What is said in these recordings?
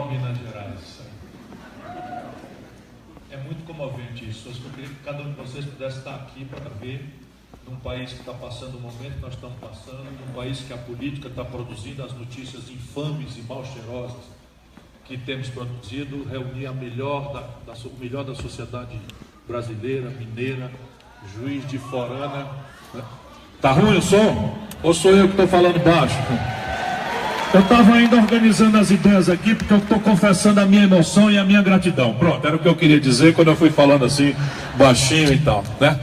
Minas Gerais. É muito comovente isso. Eu queria que cada um de vocês pudesse estar aqui para ver, num país que está passando o momento que nós estamos passando, num país que a política está produzindo as notícias infames e mal cheirosas que temos produzido, reunir o melhor da sociedade brasileira, mineira, Juiz de Fora. Tá ruim o som? Ou sou eu que estou falando baixo? Eu estava ainda organizando as ideias aqui, porque eu estou confessando a minha emoção e a minha gratidão. Pronto, era o que eu queria dizer quando eu fui falando assim, baixinho e tal, né?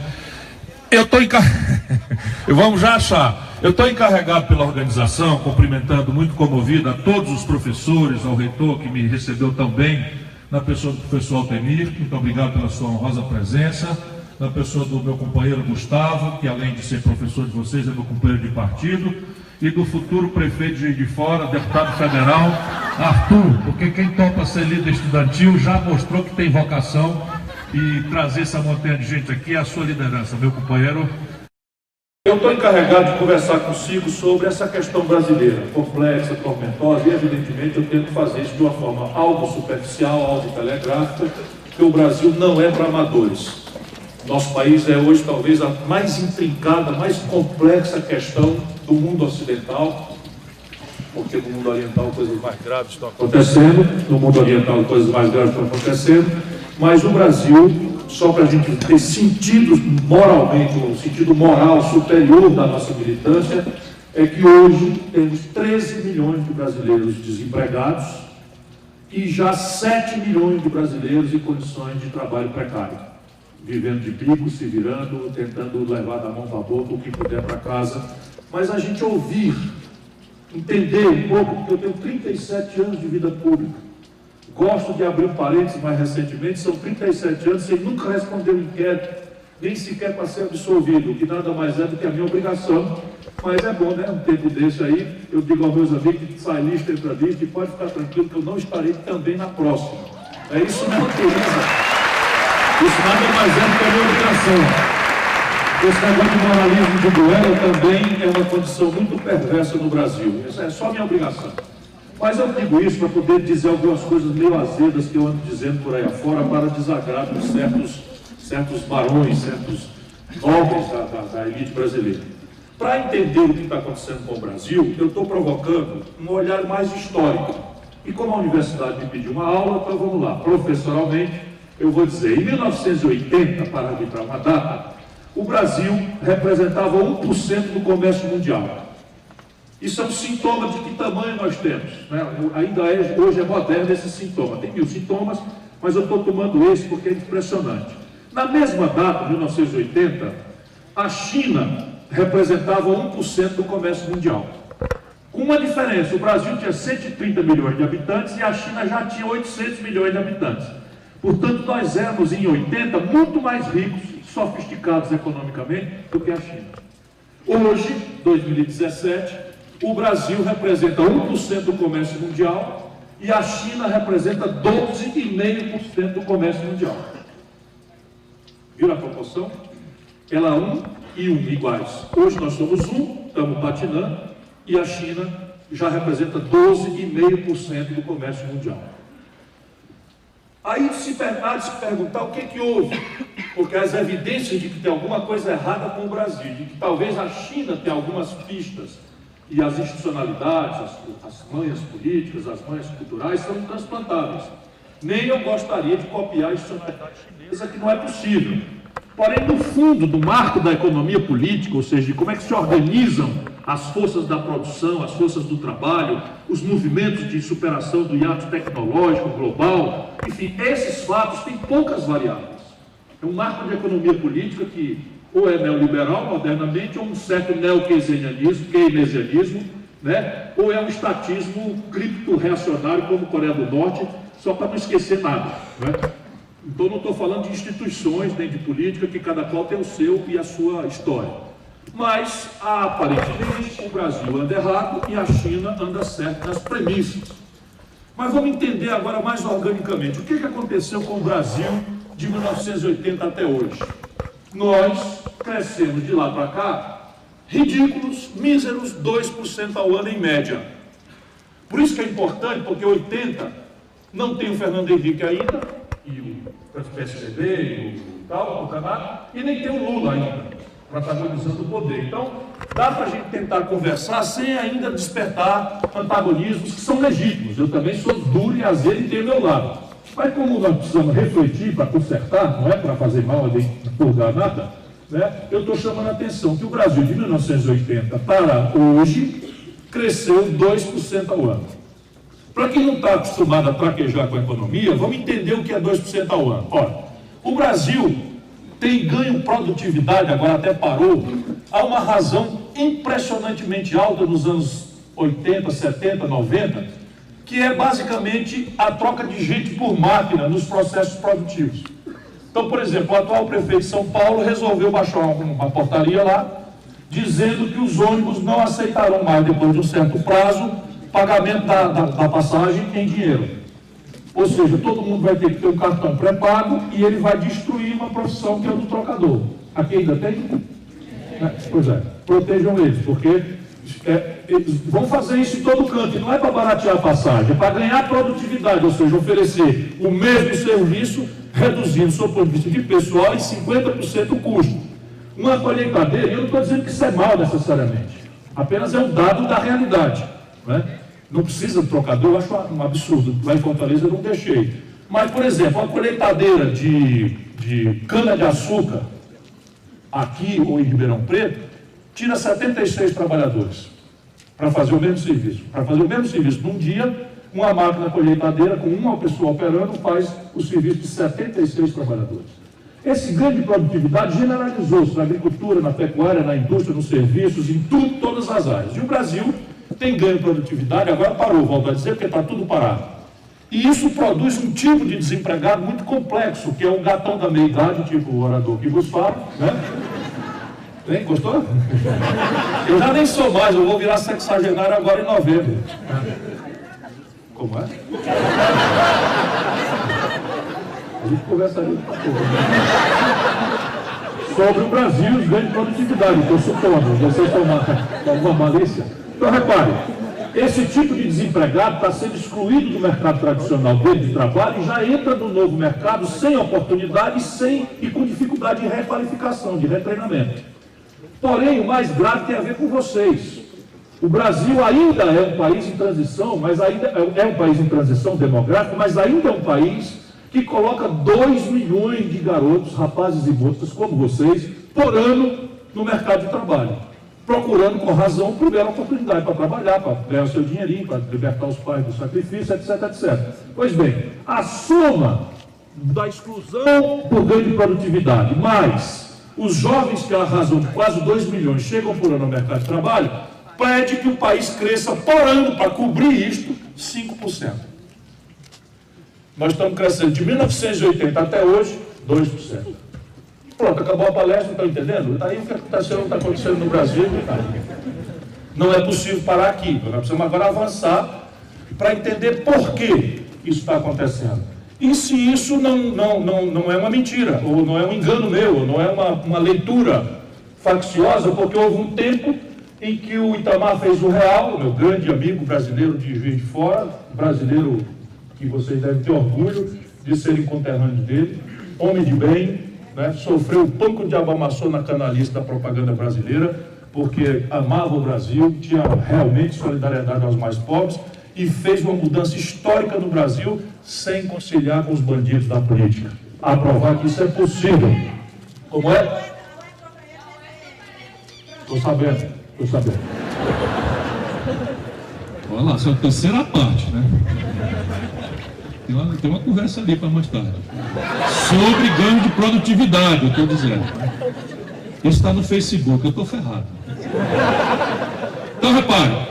Vamos já achar. Eu estou encarregado pela organização, cumprimentando muito comovido a todos os professores, ao reitor que me recebeu tão bem, na pessoa do professor Altemir, muito obrigado pela sua honrosa presença, na pessoa do meu companheiro Gustavo, que além de ser professor de vocês, é meu companheiro de partido, e do futuro prefeito de Juiz de Fora, deputado federal, Arthur, porque quem topa ser líder estudantil já mostrou que tem vocação, e trazer essa montanha de gente aqui é a sua liderança, meu companheiro. Eu estou encarregado de conversar consigo sobre essa questão brasileira, complexa, tormentosa, e evidentemente eu tento fazer isso de uma forma algo superficial, algo telegráfica, porque o Brasil não é para amadores. Nosso país é hoje talvez a mais intrincada, mais complexa questão do mundo ocidental, porque no mundo oriental coisas mais graves estão acontecendo, no mundo oriental coisas mais graves estão acontecendo, mas o Brasil, só para a gente ter sentido moralmente, um sentido moral superior da nossa militância, é que hoje temos 13 milhões de brasileiros desempregados e já 7 milhões de brasileiros em condições de trabalho precário, vivendo de bico, se virando, tentando levar da mão para a boca o que puder para casa. Mas a gente ouvir, entender um pouco, porque eu tenho 37 anos de vida pública, gosto de abrir um parênteses mais recentemente, são 37 anos sem nunca responder um inquérito, nem sequer para ser absolvido, o que nada mais é do que a minha obrigação, mas é bom, né? Um tempo desse aí, eu digo aos meus amigos que sai lista, entra lista, e pode ficar tranquilo que eu não estarei também na próxima. É isso me autoriza. Isso nada mais é do que a minha obrigação. Esse negócio de moralismo de duelo também é uma condição muito perversa no Brasil. Isso é só minha obrigação. Mas eu digo isso para poder dizer algumas coisas meio azedas que eu ando dizendo por aí afora para desagrado de certos barões, certos nobres da elite brasileira. Para entender o que está acontecendo com o Brasil, eu estou provocando um olhar mais histórico. E como a universidade me pediu uma aula, então vamos lá. Professoralmente, eu vou dizer, em 1980, para arbitrar uma data, o Brasil representava 1% do comércio mundial. Isso é um sintoma de que tamanho nós temos, né? Hoje é moderno esse sintoma. Tem 1000 sintomas, mas eu estou tomando esse porque é impressionante. Na mesma data, 1980, a China representava 1% do comércio mundial. Com uma diferença, o Brasil tinha 130 milhões de habitantes e a China já tinha 800 milhões de habitantes. Portanto, nós éramos, em 80, muito mais ricos e sofisticados economicamente do que a China. Hoje, 2017, o Brasil representa 1% do comércio mundial e a China representa 12,5% do comércio mundial. Viu a proporção? Ela é 1 e 1 iguais. Hoje nós somos 1, estamos patinando, e a China já representa 12,5% do comércio mundial. Aí se perguntar o que houve, porque as evidências de que tem alguma coisa errada com o Brasil, de que talvez a China tenha algumas pistas, e as institucionalidades, as manhas políticas, as manhas culturais são intransplantáveis. Nem eu gostaria de copiar a institucionalidade chinesa, que não é possível. Porém, no fundo do marco da economia política, ou seja, de como é que se organizam as forças da produção, as forças do trabalho, os movimentos de superação do hiato tecnológico global, enfim, esses fatos têm poucas variáveis. É um marco de economia política que ou é neoliberal, modernamente, ou um certo keynesianismo, né? Ou é um estatismo cripto-reacionário, como Coreia do Norte, só para não esquecer nada, né? Então, não estou falando de instituições, nem de política, que cada qual tem o seu e a sua história. Mas, aparentemente, o Brasil anda errado e a China anda certo nas premissas. Mas vamos entender agora mais organicamente. O que aconteceu com o Brasil de 1980 até hoje? Nós crescemos de lá para cá, ridículos, míseros, 2% ao ano em média. Por isso que é importante, porque 80 não tem o Fernando Henrique ainda, e o PSDB, e o tal, o Canadá, e nem tem o Lula ainda, protagonizando o poder. Então, dá para a gente tentar conversar sem ainda despertar antagonismos que são legítimos. Eu também sou duro e azedo e tenho meu lado. Mas como nós precisamos refletir para consertar, não é para fazer mal, nem purgar nada, né? Eu estou chamando a atenção que o Brasil de 1980 para hoje cresceu 2% ao ano. Para quem não está acostumado a traquejar com a economia, vamos entender o que é 2% ao ano. Olha, o Brasil tem ganho produtividade, agora até parou, há uma razão impressionantemente alta nos anos 80, 70, 90, que é basicamente a troca de gente por máquina nos processos produtivos. Então, por exemplo, o atual prefeito de São Paulo resolveu baixar uma portaria lá, dizendo que os ônibus não aceitarão mais, depois de um certo prazo, pagamento da passagem em dinheiro. Ou seja, todo mundo vai ter que ter um cartão pré-pago e ele vai destruir uma profissão que é a do trocador. Aqui ainda tem? Pois é, protejam eles, porque eles vão fazer isso em todo canto, e não é para baratear a passagem, é para ganhar produtividade, ou seja, oferecer o mesmo serviço, reduzindo, do ponto de vista de pessoal, em 50% o custo. Uma colheitadeira, eu não estou dizendo que isso é mal necessariamente, apenas é um dado da realidade, né? Não precisa de trocador, eu acho um absurdo, lá em Fortaleza eu não deixei. Mas, por exemplo, uma colheitadeira de cana-de-açúcar, aqui ou em Ribeirão Preto, tira 76 trabalhadores para fazer o mesmo serviço. Para fazer o mesmo serviço num dia, uma máquina colheitadeira com uma pessoa operando faz o serviço de 76 trabalhadores. Esse ganho de produtividade generalizou-se na agricultura, na pecuária, na indústria, nos serviços, em tudo, todas as áreas. E o Brasil tem ganho de produtividade, agora parou, volto a dizer, porque está tudo parado. E isso produz um tipo de desempregado muito complexo, que é um gatão da meia-idade, tipo o orador que vos fala, né? Hein, gostou? Eu já nem sou mais, eu vou virar sexagenário agora em novembro. Como é? A gente conversa ali sobre o Brasil e os ganhos de produtividade, que eu supondo, vocês estão alguma malícia. Então, repare, esse tipo de desempregado está sendo excluído do mercado tradicional dele de trabalho e já entra no novo mercado sem oportunidade e com dificuldade de requalificação, de retreinamento. Porém, o mais grave tem a ver com vocês. O Brasil ainda é um país em transição, mas ainda é um país em transição demográfica, mas ainda é um país que coloca 2 milhões de garotos, rapazes e moças como vocês, por ano no mercado de trabalho, procurando com razão por bela oportunidade para trabalhar, para ganhar o seu dinheirinho, para libertar os pais do sacrifício, etc, etc. Pois bem, a soma da exclusão por ganho de produtividade, mais os jovens que arrasam de quase 2 milhões chegam por ano no mercado de trabalho, pede que o país cresça por ano, para cobrir isto, 5%. Nós estamos crescendo de 1980 até hoje, 2%. Pronto, acabou a palestra, estão entendendo? Daí o que está acontecendo no Brasil, não é possível parar aqui. Nós precisamos agora avançar para entender por que isso está acontecendo. E se isso não é uma mentira, ou não é um engano meu, ou não é uma leitura facciosa, porque houve um tempo em que o Itamar fez o real, meu grande amigo brasileiro de Juiz de Fora, brasileiro que vocês devem ter orgulho de serem conterrâneos dele, homem de bem, né? Sofreu o pão que o diabo amassou na canalice da propaganda brasileira, porque amava o Brasil, tinha realmente solidariedade aos mais pobres e fez uma mudança histórica no Brasil sem conciliar com os bandidos da política. A provar que isso é possível. Como é? Estou sabendo. Olha lá, essa é a terceira parte, né? Tem uma conversa ali para mais tarde. Sobre ganho de produtividade, eu estou dizendo. Isso está no Facebook, eu estou ferrado. Então, repare,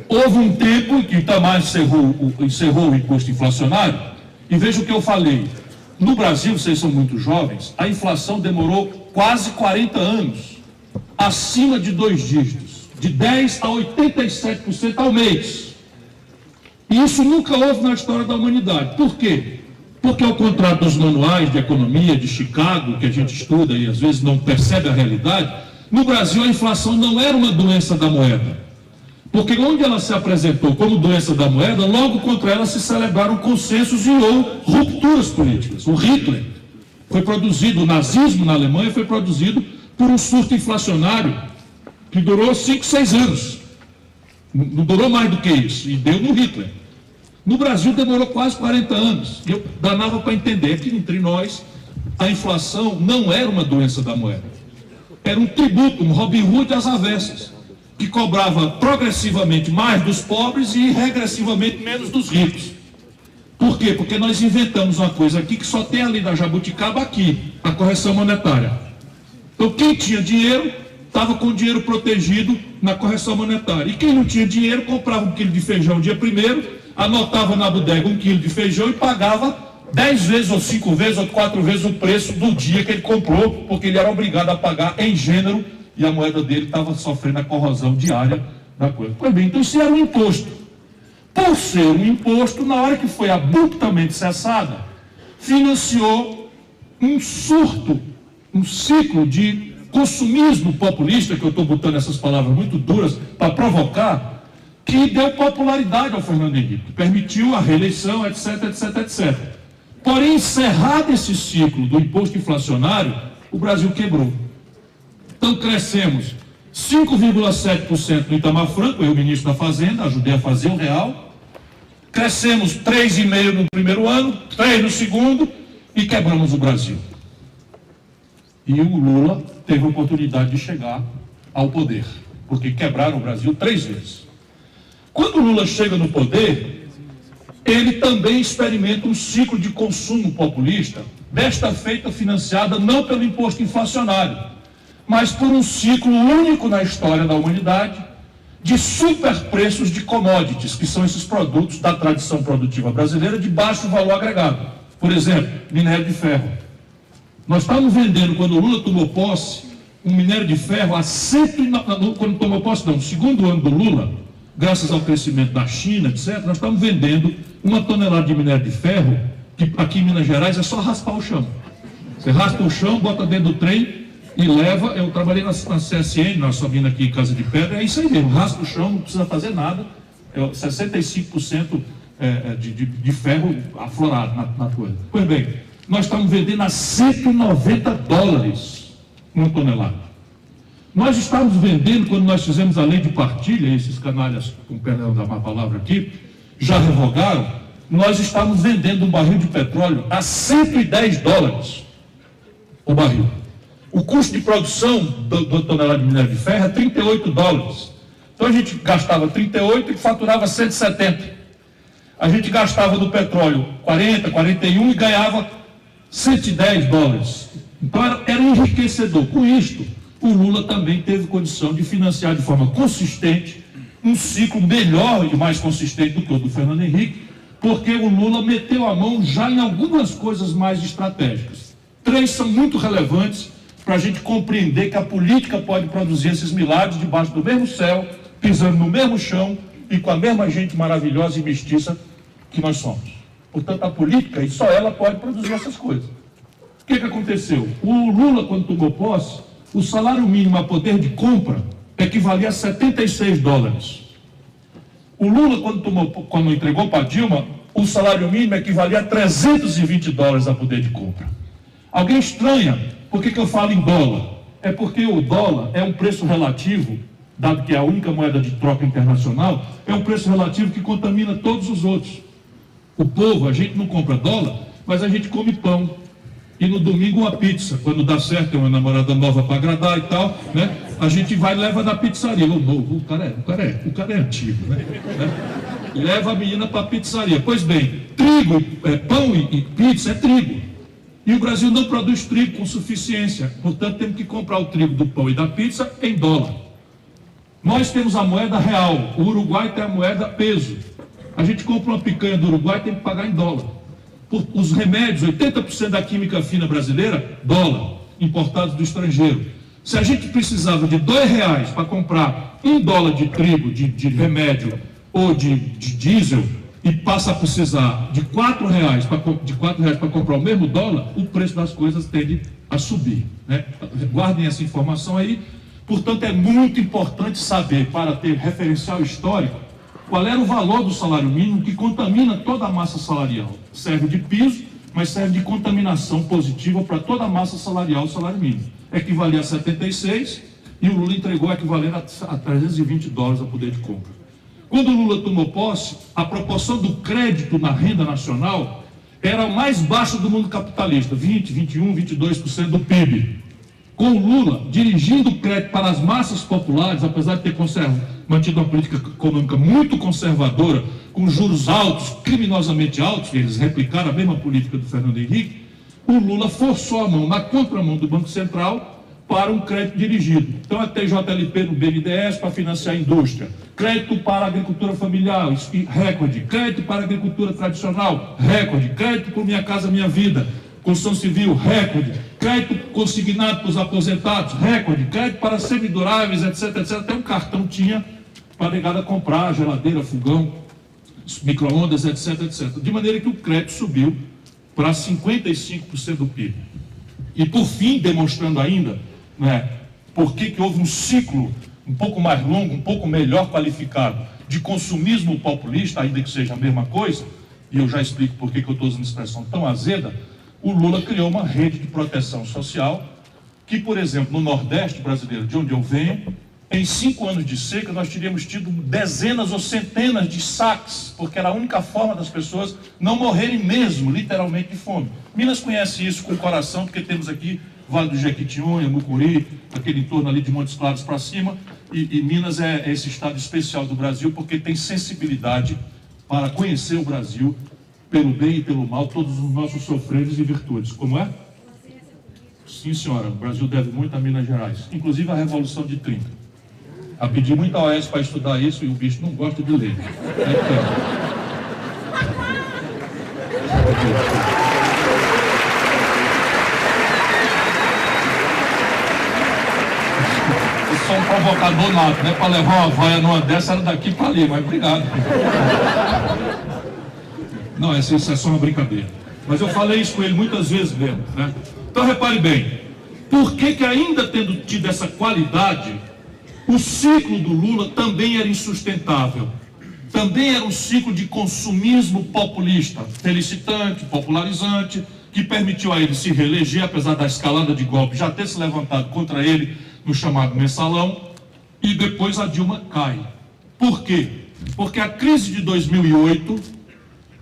houve um tempo que o Itamar encerrou o imposto inflacionário, e veja o que eu falei. No Brasil, vocês são muito jovens, a inflação demorou quase 40 anos, acima de 2 dígitos, de 10% a 87% ao mês. E isso nunca houve na história da humanidade. Por quê? Porque ao contrário dos manuais de economia de Chicago, que a gente estuda e às vezes não percebe a realidade, no Brasil a inflação não era uma doença da moeda. Porque onde ela se apresentou como doença da moeda, logo contra ela se celebraram consensos e ou rupturas políticas. O Hitler foi produzido, o nazismo na Alemanha foi produzido por um surto inflacionário que durou 5, 6 anos. Não durou mais do que isso, e deu no Hitler. No Brasil demorou quase 40 anos. E eu danava para entender que entre nós a inflação não era uma doença da moeda. Era um tributo, um Robin Hood às avessas, que cobrava progressivamente mais dos pobres e regressivamente menos dos ricos. Por quê? Porque nós inventamos uma coisa aqui que só tem a lei da jabuticaba aqui, a correção monetária. Então quem tinha dinheiro estava com o dinheiro protegido na correção monetária. E quem não tinha dinheiro comprava 1 quilo de feijão dia primeiro, anotava na bodega 1 quilo de feijão e pagava 10 vezes ou 5 vezes ou 4 vezes o preço do dia que ele comprou, porque ele era obrigado a pagar em gênero e a moeda dele estava sofrendo a corrosão diária da coisa. Pois bem, então isso era um imposto. Por ser um imposto, na hora que foi abruptamente cessada, financiou um surto, um ciclo de consumismo populista, que eu estou botando essas palavras muito duras para provocar, que deu popularidade ao Fernando Henrique, permitiu a reeleição, etc, etc, etc. Porém, encerrado esse ciclo do imposto inflacionário, o Brasil quebrou. Então, crescemos 5,7% no Itamar Franco, eu, ministro da Fazenda, ajudei a fazer o real. Crescemos 3,5% no primeiro ano, 3% no segundo, e quebramos o Brasil. E o Lula teve a oportunidade de chegar ao poder, porque quebraram o Brasil 3 vezes. Quando o Lula chega no poder, ele também experimenta um ciclo de consumo populista, desta feita financiada não pelo imposto inflacionário, mas por um ciclo único na história da humanidade de superpreços de commodities, que são esses produtos da tradição produtiva brasileira de baixo valor agregado. Por exemplo, minério de ferro. Nós estávamos vendendo, quando o Lula tomou posse, um minério de ferro a quando tomou posse, não, no segundo ano do Lula, graças ao crescimento da China, etc., nós estamos vendendo 1 tonelada de minério de ferro, que aqui em Minas Gerais é só raspar o chão. Você raspa o chão, bota dentro do trem e leva. Eu trabalhei na CSN, nós subindo aqui em Casa de Pedra, é isso aí mesmo, raspa o chão, não precisa fazer nada, 65% de ferro aflorado na coisa. Pois bem, nós estamos vendendo a $190 1 tonelada. Nós estávamos vendendo, quando nós fizemos a lei de partilha, esses canalhas, com perdão da má palavra aqui, já revogaram, nós estávamos vendendo um barril de petróleo a $110 o barril. O custo de produção do tonelada de minério de ferro é $38. Então a gente gastava 38 e faturava 170. A gente gastava do petróleo 40, 41 e ganhava $110. Então era enriquecedor. Com isto, o Lula também teve condição de financiar de forma consistente um ciclo melhor e mais consistente do que o do Fernando Henrique, porque o Lula meteu a mão já em algumas coisas mais estratégicas. 3 são muito relevantes para a gente compreender que a política pode produzir esses milagres debaixo do mesmo céu, pisando no mesmo chão e com a mesma gente maravilhosa e mestiça que nós somos. Portanto, a política, e só ela pode produzir essas coisas. O que aconteceu? O Lula, quando tomou posse, o salário mínimo a poder de compra equivalia a $76. O Lula, quando entregou para Dilma, o salário mínimo equivalia a $320 a poder de compra. Alguém estranha, por que eu falo em dólar? É porque o dólar é um preço relativo, dado que é a única moeda de troca internacional, é um preço relativo que contamina todos os outros. O povo, a gente não compra dólar, mas a gente come pão. e no domingo uma pizza. Quando dá certo, tem uma namorada nova para agradar e tal, né? A gente vai e leva na pizzaria. O cara é antigo, né? Leva a menina para a pizzaria. Pois bem, trigo, pão e pizza é trigo. E o Brasil não produz trigo com suficiência. Portanto, temos que comprar o trigo do pão e da pizza em dólar. Nós temos a moeda real. O Uruguai tem a moeda peso. A gente compra uma picanha do Uruguai, tem que pagar em dólar. Os remédios, 80% da química fina brasileira, dólar, importados do estrangeiro. Se a gente precisava de R$2 para comprar $1 de trigo, de remédio ou de diesel, e passa a precisar de R$4 para comprar o mesmo dólar, o preço das coisas tende a subir, né? Guardem essa informação aí. Portanto, é muito importante saber, para ter referencial histórico, qual era o valor do salário mínimo que contamina toda a massa salarial. Serve de piso, mas serve de contaminação positiva para toda a massa salarial, o salário mínimo. Equivalia a 76 e o Lula entregou equivalente a $320 a poder de compra. Quando o Lula tomou posse, a proporção do crédito na renda nacional era a mais baixa do mundo capitalista, 20, 21, 22% do PIB. Com o Lula dirigindo o crédito para as massas populares, apesar de ter mantido uma política econômica muito conservadora, com juros altos, criminosamente altos, eles replicaram a mesma política do Fernando Henrique, o Lula forçou a mão na contramão do Banco Central para um crédito dirigido. Então é TJLP no BNDES para financiar a indústria, crédito para a agricultura familiar, recorde, crédito para a agricultura tradicional, recorde, crédito por Minha Casa Minha Vida, construção civil, recorde, crédito consignado para os aposentados, recorde, crédito para semiduráveis, etc, etc. Até um cartão tinha para a negada comprar geladeira, fogão, micro-ondas, etc, etc. De maneira que o crédito subiu para 55% do PIB. E por fim, demonstrando ainda, né, por que houve um ciclo um pouco mais longo, um pouco melhor qualificado, de consumismo populista, ainda que seja a mesma coisa, e eu já explico por que eu estou usando expressão tão azeda, o Lula criou uma rede de proteção social que, por exemplo, no Nordeste brasileiro, de onde eu venho, em 5 anos de seca, nós teríamos tido dezenas ou centenas de saques, porque era a única forma das pessoas não morrerem mesmo, literalmente, de fome. Minas conhece isso com o coração, porque temos aqui Vale do Jequitinhonha, Mucuri, aquele entorno ali de Montes Claros para cima, e Minas é esse estado especial do Brasil, porque tem sensibilidade para conhecer o Brasil, pelo bem e pelo mal, todos os nossos sofreres e virtudes. Como é? Sim, senhora, o Brasil deve muito a Minas Gerais, inclusive a Revolução de 30. A pedir muita OS para estudar isso, e o bicho não gosta de ler. Eu sou um provocador nato, né? Para levar uma vaia numa dessa, era daqui para ali, mas obrigado. Não, essa é só uma brincadeira. Mas eu falei isso com ele muitas vezes mesmo, né? Então repare bem, por que ainda tendo tido essa qualidade, o ciclo do Lula também era insustentável? Também era um ciclo de consumismo populista, felicitante, popularizante, que permitiu a ele se reeleger, apesar da escalada de golpe já ter se levantado contra ele no chamado mensalão, e depois a Dilma cai. Por quê? Porque a crise de 2008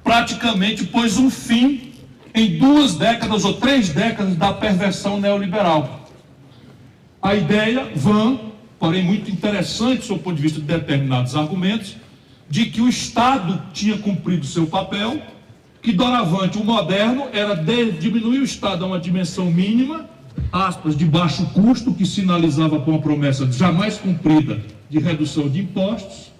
praticamente pôs um fim em 2 décadas ou 3 décadas da perversão neoliberal. A ideia vã, porém muito interessante sob o ponto de vista de determinados argumentos, de que o Estado tinha cumprido seu papel, que doravante o moderno era diminuir o Estado a uma dimensão mínima, aspas, de baixo custo, que sinalizava com uma promessa jamais cumprida de redução de impostos,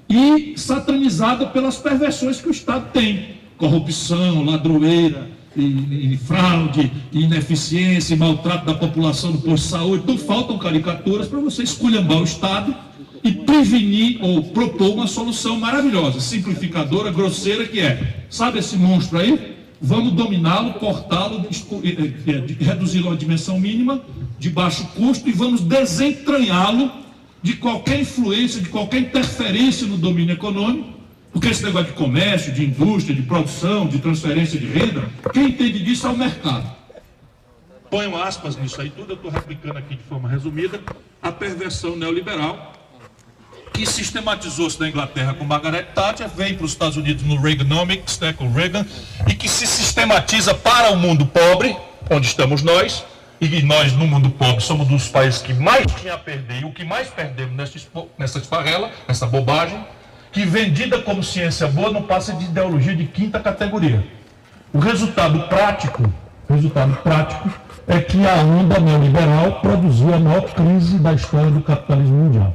e satanizada pelas perversões que o Estado tem, corrupção, ladroeira, e fraude, e ineficiência, e maltrato da população no posto de saúde. Então faltam caricaturas para você esculhambar o Estado e prevenir ou propor uma solução maravilhosa, simplificadora, grosseira, que é, sabe esse monstro aí? Vamos dominá-lo, cortá-lo, reduzi-lo a uma dimensão mínima, de baixo custo, e vamos desentranhá-lo de qualquer influência, de qualquer interferência no domínio econômico, porque esse negócio de comércio, de indústria, de produção, de transferência de renda, quem entende disso é o mercado. Ponham aspas nisso aí tudo, eu estou replicando aqui de forma resumida, a perversão neoliberal, que sistematizou-se na Inglaterra com Margaret Thatcher, veio para os Estados Unidos no Reaganomics, né, com Reagan, e que se sistematiza para o mundo pobre, onde estamos nós, e nós no mundo pobre somos dos países que mais tinha a perder, e o que mais perdemos nessa esparrela, nessa bobagem, que vendida como ciência boa não passa de ideologia de quinta categoria. O resultado prático é que a onda neoliberal produziu a maior crise da história do capitalismo mundial.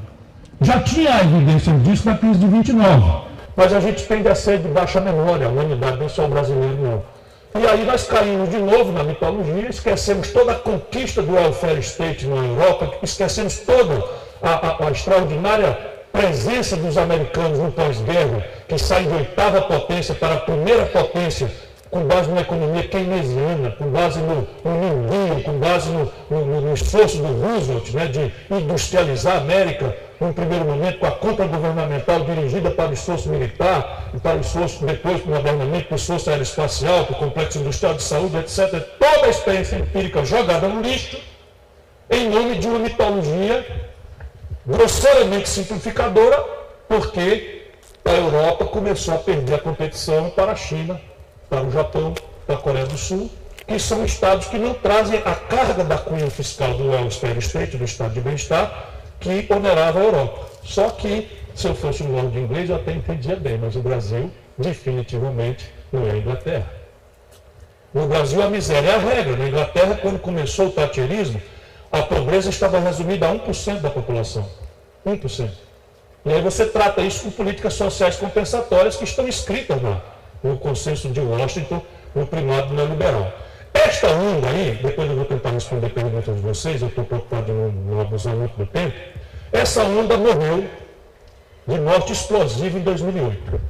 Já tinha evidência disso na crise de 29, mas a gente tende a ser de baixa memória, a humanidade, não só o brasileiro não. E aí nós caímos de novo na mitologia, esquecemos toda a conquista do welfare state na Europa, esquecemos toda a extraordinária presença dos americanos no pós-guerra, que saem de oitava potência para a primeira potência, com base numa economia keynesiana, com base no New Deal, com base no esforço do Roosevelt, né, de industrializar a América, num primeiro momento, com a compra governamental dirigida para o esforço militar, e para o esforço, depois, modernamente, para o esforço aeroespacial, para o complexo industrial de saúde, etc. Toda a experiência empírica jogada no lixo, em nome de uma mitologia grosseiramente simplificadora, porque a Europa começou a perder a competição para a China, para o Japão, para a Coreia do Sul, que são estados que não trazem a carga da cunha fiscal do welfare state, do estado de bem-estar, que onerava a Europa. Só que, se eu fosse um lord inglês, eu até entendia bem, mas o Brasil definitivamente não é a Inglaterra. No Brasil, a miséria é a regra. Na Inglaterra, quando começou o thatcherismo, a pobreza estava resumida a 1% da população. 1%. E aí você trata isso com políticas sociais compensatórias que estão escritas lá, no consenso de Washington, no primado neoliberal. Esta onda aí, depois eu vou tentar responder perguntas de vocês, eu estou preocupado de não abusar muito do tempo. Essa onda morreu de morte explosiva em 2008.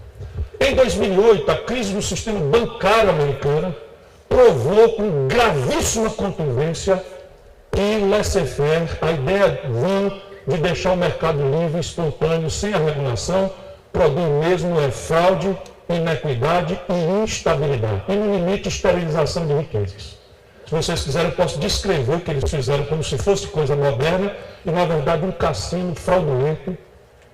Em 2008, a crise do sistema bancário americano provou com gravíssima contundência que o laissez-faire, a ideia de deixar o mercado livre, espontâneo, sem a regulação, produz mesmo fraude, inequidade e instabilidade. E no limite, esterilização de riquezas. Se vocês quiserem, eu posso descrever o que eles fizeram como se fosse coisa moderna e, na verdade, um cassino fraudulento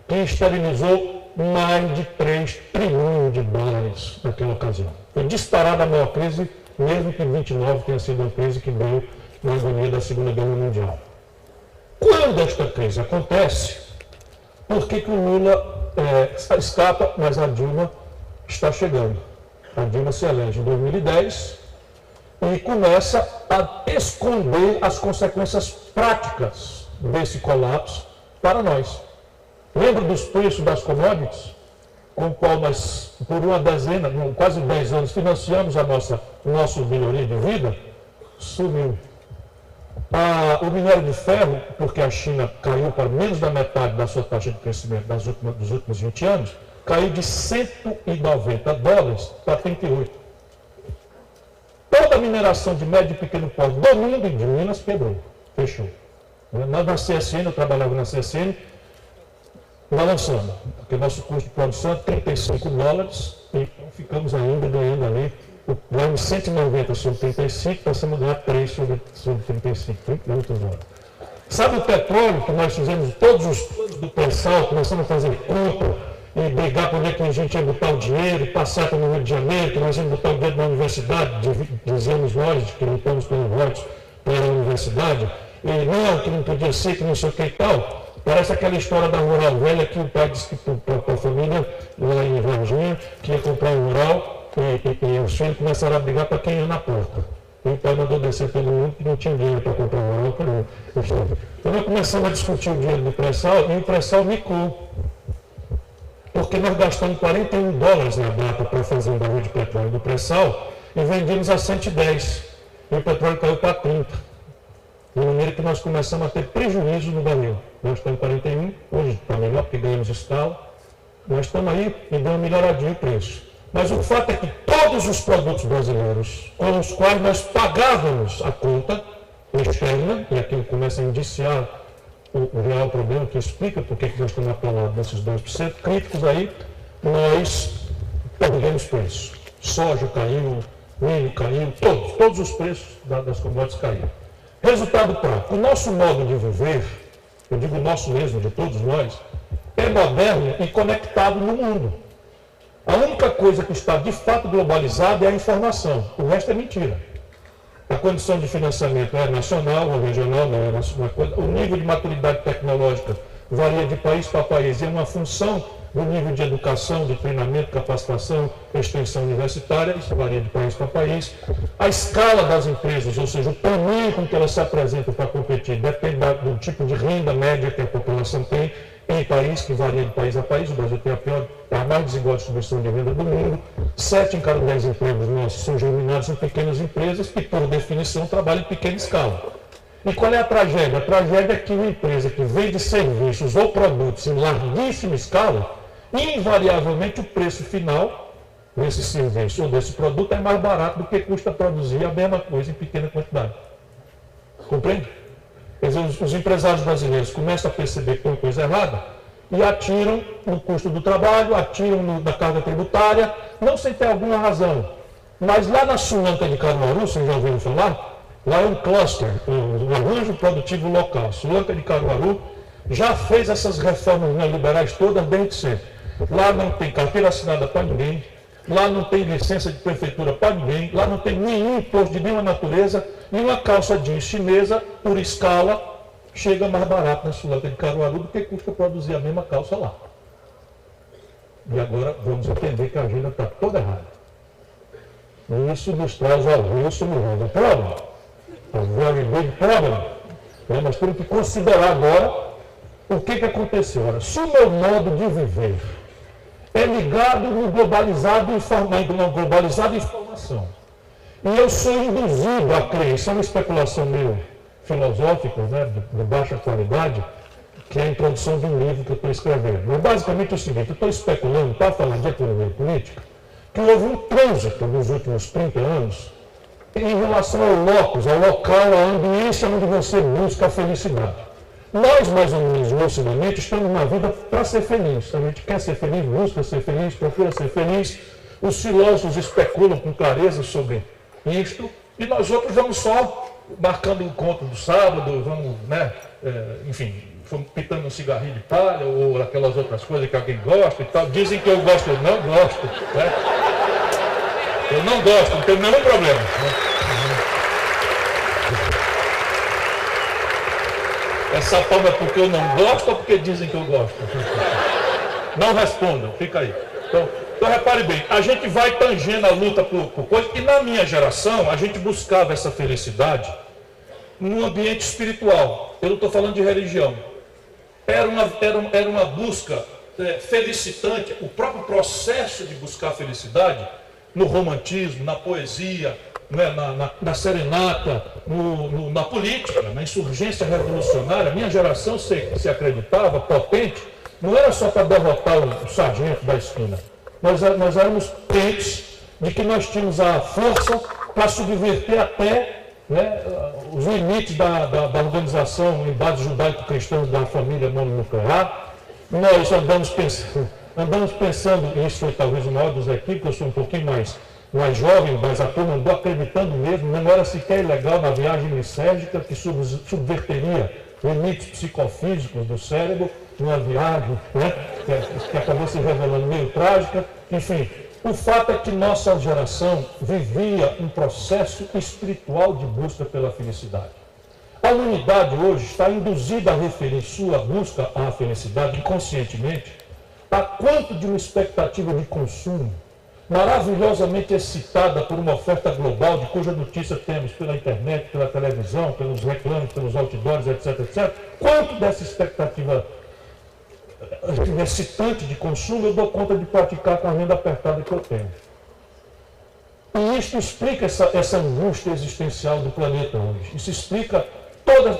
que esterilizou mais de 3 trilhões de dólares naquela ocasião. Foi disparada a maior crise, mesmo que 29 tenha sido uma crise que deu na agonia da Segunda Guerra Mundial. Quando esta crise acontece, por que o Lula escapa, mas a Dilma está chegando? A Dilma se elege em 2010 e começa a esconder as consequências práticas desse colapso para nós. Lembra dos preços das commodities, com o qual nós, por uma dezena, quase 10 anos, financiamos a nossa melhoria de vida? Sumiu. O minério de ferro, porque a China caiu para menos da metade da sua taxa de crescimento dos últimos 20 anos, caiu de 190 dólares para 38. Toda a mineração de médio e pequeno porte do mundo de Minas quebrou, fechou. Nós na CSN, eu trabalhava na CSN, balançando, porque nosso custo de produção é 35 dólares, e ficamos ainda ganhando ali, ganhamos 190 sobre 35, passamos a ganhar 3 sobre 35, 38 dólares. Sabe o petróleo que nós fizemos todos os planos do pré-sal, começamos a fazer compra e brigar por onde é que a gente ia botar o dinheiro, passar para o Rio de Janeiro, que nós íamos botar o dinheiro na universidade, dizemos nós que lutamos pelos votos para a universidade, e não, que não podia ser, que não sei o que e tal. Parece aquela história da rural velha que o pai disse para a família lá em Varginha que ia comprar um rural e os filhos começaram a brigar para quem ia na porta. E o pai mandou descer todo mundo que não tinha dinheiro para comprar um rural para mim. Então nós começamos a discutir o dinheiro do pré-sal e o pré-sal micou. Porque nós gastamos 41 dólares na data para fazer um barril de petróleo do pré-sal e vendíamos a 110. E o petróleo caiu para 30. De maneira que nós começamos a ter prejuízo no barril. Nós estamos em 41, hoje está melhor porque ganhamos escala. Nós estamos aí e deu uma melhoradinha o preço. Mas o fato é que todos os produtos brasileiros com os quais nós pagávamos a conta externa, e aqui começa a indiciar o real problema, que explica por que nós estamos apelados nesses 2% críticos aí, nós perdemos preço. Soja caiu, milho caiu, todos os preços das commodities caíram. Resultado prático, o nosso modo de viver, eu digo nosso mesmo, de todos nós, é moderno e conectado no mundo. A única coisa que está de fato globalizada é a informação, o resto é mentira. A condição de financiamento é nacional ou regional, não é uma coisa. O nível de maturidade tecnológica varia de país para país e é uma função do nível de educação, de treinamento, capacitação, extensão universitária, isso varia de país para país. A escala das empresas, ou seja, o tamanho com que elas se apresentam para competir, depende do tipo de renda média que a população tem em país, que varia de país a país. O Brasil tem a mais desigual distribuição de renda do mundo. 7 em cada 10 empregos nossos são germinados em pequenas empresas que, por definição, trabalham em pequena escala. E qual é a tragédia? A tragédia é que uma empresa que vende serviços ou produtos em larguíssima escala, invariavelmente o preço final desse serviço ou desse produto é mais barato do que custa produzir a mesma coisa em pequena quantidade. Compreende? Quer dizer, os empresários brasileiros começam a perceber que tem uma coisa errada e atiram no custo do trabalho, atiram na carga tributária, não sem ter alguma razão. Mas lá na Sulanca de Caruaru, vocês já ouviram falar? Lá é um cluster, um arranjo produtivo local. Sulanca de Caruaru já fez essas reformas neoliberais todas desde sempre. Lá não tem carteira assinada para ninguém, lá não tem licença de prefeitura para ninguém, lá não tem nenhum imposto de nenhuma natureza, e uma calça jeans chinesa, por escala, chega mais barato na Sulanca de Caruaru do que custa produzir a mesma calça lá. E agora vamos entender que a agenda está toda errada. E isso nos traz ao russo no problema. A very big problem. Nós temos que considerar agora o que aconteceu. Ora, se o meu modo de viver é ligado no globalizado e informação, e eu sou induzido a crer, isso é uma especulação meio filosófica, né, de baixa qualidade, que é a introdução de um livro que eu estou escrevendo. Mas basicamente é o seguinte, eu estou especulando, para falar de economia política, que houve um trânsito nos últimos 30 anos em relação ao locus, ao local, à ambiência onde você busca a felicidade. Nós, mais ou menos, lucidamente, estamos na vida para ser feliz. A gente quer ser feliz, busca ser feliz, procura ser feliz. Os filósofos especulam com clareza sobre isto, e nós outros vamos só marcando o encontro do sábado, vamos, né, enfim, vamos pitando um cigarrinho de palha, ou aquelas outras coisas que alguém gosta e tal. Dizem que eu gosto, eu não gosto, né? Eu não gosto, não tenho nenhum problema. Essa palma é porque eu não gosto ou porque dizem que eu gosto? Não respondam, fica aí. Então repare bem, a gente vai tangendo a luta por coisa, e na minha geração a gente buscava essa felicidade num ambiente espiritual. Eu não estou falando de religião. Era uma busca felicitante, o próprio processo de buscar a felicidade no romantismo, na poesia, né, na serenata, na política, na insurgência revolucionária. A minha geração se acreditava potente, não era só para derrotar o sargento da esquina. Nós éramos crentes de que nós tínhamos a força para subverter até, né, os limites da organização em bases judaico-cristãs da família mononuclear. Nós andamos pensando, e isso foi talvez o maior dos equívocos, eu sou um pouquinho mais jovem, mas a turma andou acreditando mesmo, não era sequer ilegal na viagem lisérgica que subverteria limites psicofísicos do cérebro, numa viagem, né, que acabou se revelando meio trágica. Enfim, o fato é que nossa geração vivia um processo espiritual de busca pela felicidade. A humanidade hoje está induzida a referir sua busca à felicidade inconscientemente a quanto de uma expectativa de consumo maravilhosamente excitada por uma oferta global de cuja notícia temos pela internet, pela televisão, pelos reclames, pelos outdoors, etc, etc. Quanto dessa expectativa excitante de consumo eu dou conta de praticar com a renda apertada que eu tenho. E isso explica essa angústia existencial do planeta hoje. Isso explica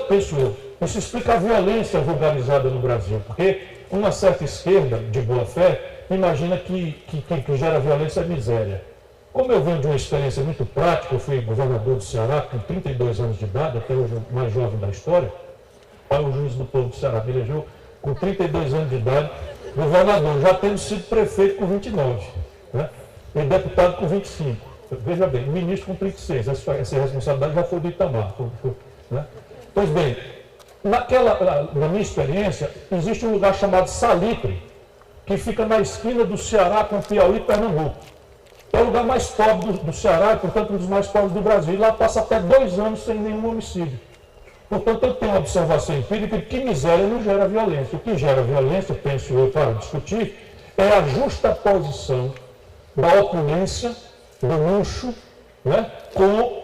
penso eu, isso explica a violência vulgarizada no Brasil, porque uma certa esquerda de boa fé imagina que gera violência é miséria. Como eu venho de uma experiência muito prática, eu fui governador do Ceará com 32 anos de idade, até hoje o mais jovem da história, o juiz do povo do Ceará me elegeu com 32 anos de idade, governador, já tendo sido prefeito com 29, né? E deputado com 25. Veja bem, ministro com 36, essa responsabilidade já foi do Itamar. Né? Pois bem, na minha experiência, existe um lugar chamado Salitre, que fica na esquina do Ceará com Piauí e Pernambuco. É o lugar mais pobre do Ceará e, portanto, um dos mais pobres do Brasil. E lá passa até 2 anos sem nenhum homicídio. Portanto, eu tenho uma observação empírica de que miséria não gera violência. O que gera violência, penso eu, para discutir, é a justaposição da opulência, do luxo, né, com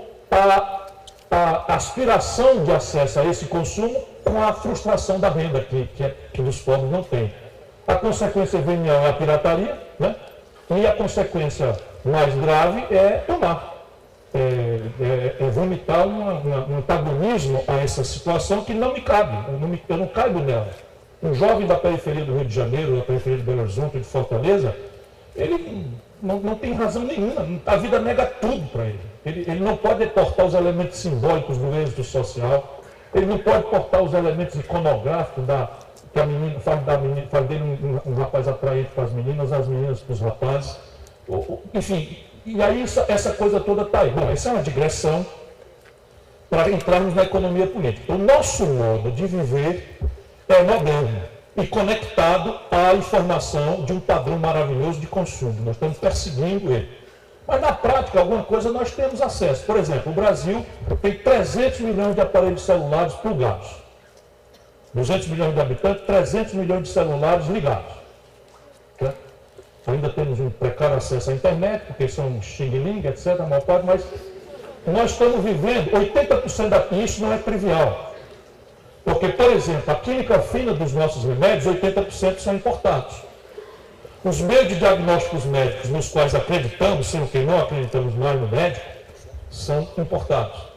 a aspiração de acesso a esse consumo com a frustração da renda que os pobres não têm. A consequência venial é a pirataria, né, e a consequência mais grave é tomar. É vomitar um antagonismo a essa situação que não me cabe, eu não caibo nela. Um jovem da periferia do Rio de Janeiro, da periferia de Belo Horizonte, de Fortaleza, ele não tem razão nenhuma, a vida nega tudo para ele. Ele não pode portar os elementos simbólicos do êxito social, ele não pode portar os elementos iconográficos que a menina faz dele um rapaz atraente para as meninas para os rapazes. Enfim, e aí essa coisa toda está aí. Bom, essa é uma digressão para entrarmos na economia política. O nosso modo de viver é moderno e conectado à informação de um padrão maravilhoso de consumo. Nós estamos perseguindo ele. Mas na prática, alguma coisa nós temos acesso. Por exemplo, o Brasil tem 300 milhões de aparelhos celulares plugados. 200 milhões de habitantes, 300 milhões de celulares ligados. Né? Ainda temos um precário acesso à internet, porque são xing-ling, etc., mas nós estamos vivendo, 80% daqui, isso não é trivial. Porque, por exemplo, a química fina dos nossos remédios, 80% são importados. Os meios de diagnósticos médicos nos quais acreditamos, sendo que não acreditamos mais no médico, são importados.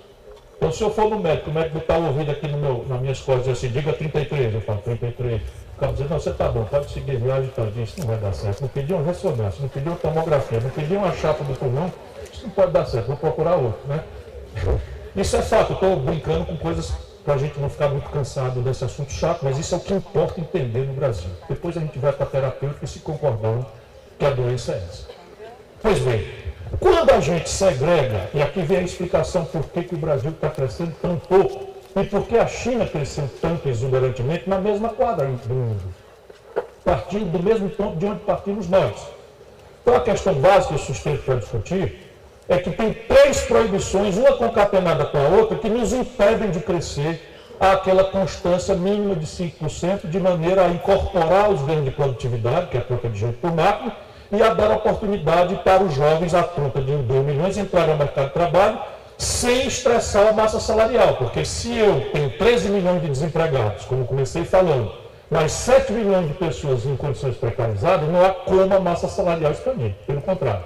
Então, se eu for no médico, o médico botar o ouvido aqui na minha escola e dizer assim, diga 33, eu falo 33. O cara diz, não, você está bom, pode seguir a viagem e tal. Isso não vai dar certo. Não pediu uma ressonância, não pediu uma tomografia, não pediu uma chapa do pulmão, isso não pode dar certo, vou procurar outro, né? Isso é fato, eu estou brincando com coisas para a gente não ficar muito cansado desse assunto chato, mas isso é o que importa entender no Brasil. Depois a gente vai para a terapêutica e se concordando que a doença é essa. Pois bem, quando a gente segrega, e aqui vem a explicação por que o Brasil está crescendo tão pouco, e por que a China cresceu tanto exuberantemente na mesma quadra do mundo, partindo do mesmo ponto de onde partimos nós. Então a questão básica que eu sustento para discutir é que tem 3 proibições, uma concatenada com a outra, que nos impedem de crescer àquela constância mínima de 5%, de maneira a incorporar os ganhos de produtividade, que é a troca de gente por máquina, e a dar oportunidade para os jovens, à troca de 2 milhões, entrarem no mercado de trabalho, sem estressar a massa salarial. Porque se eu tenho 13 milhões de desempregados, como comecei falando, mas 7 milhões de pessoas em condições precarizadas, não há como a massa salarial expandir. Pelo contrário.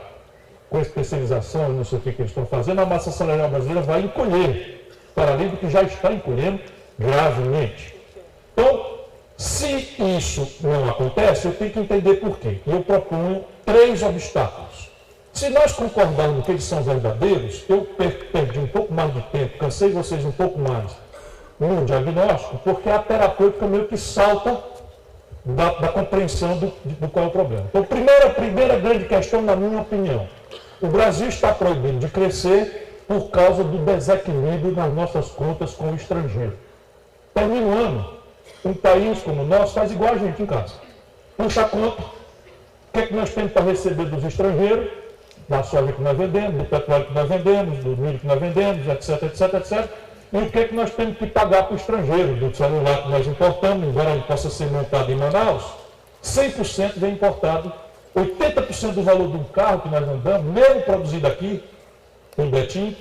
Com a especialização, não sei o que eles estão fazendo, a massa salarial brasileira vai encolher, para além do que já está encolhendo gravemente. Então, se isso não acontece, eu tenho que entender por quê. E eu proponho 3 obstáculos. Se nós concordarmos que eles são verdadeiros, eu perdi um pouco mais de tempo, cansei vocês um pouco mais no diagnóstico, porque a terapêutica meio que salta da compreensão do qual é o problema. Então, a primeira grande questão, na minha opinião, o Brasil está proibido de crescer por causa do desequilíbrio nas nossas contas com o estrangeiro. Termina o ano, um país como o nosso faz igual a gente em casa. Puxa a conta, o que é que nós temos para receber dos estrangeiros, da soja que nós vendemos, do petróleo que nós vendemos, do milho que nós vendemos, etc, etc, etc. E o que é que nós temos que pagar para o estrangeiro, do celular que nós importamos, embora ele possa ser montado em Manaus, 100% vem importado. 80% do valor de um carro que nós andamos, mesmo produzido aqui, em Betim,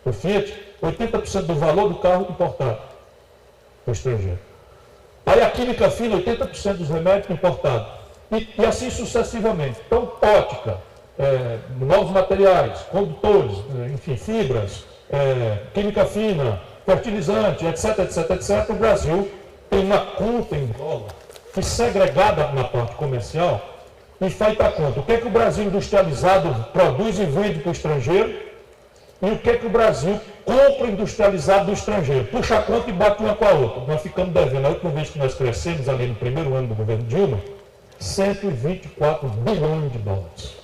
o Fiat, 80% do valor do carro importado para o estrangeiro. Aí a química fina, 80% dos remédios importados. E assim sucessivamente. Então, ótica, novos materiais, condutores, enfim, fibras, química fina, fertilizante, etc, etc, etc. O Brasil tem uma conta em dólar que, segregada na parte comercial, e faz para conta. O que é que o Brasil industrializado produz e vende para o estrangeiro? E o que é que o Brasil compra industrializado do estrangeiro? Puxa a conta e bate uma com a outra. Nós ficamos devendo, a última vez que nós crescemos, ali no primeiro ano do governo Dilma, 124 bilhões de dólares.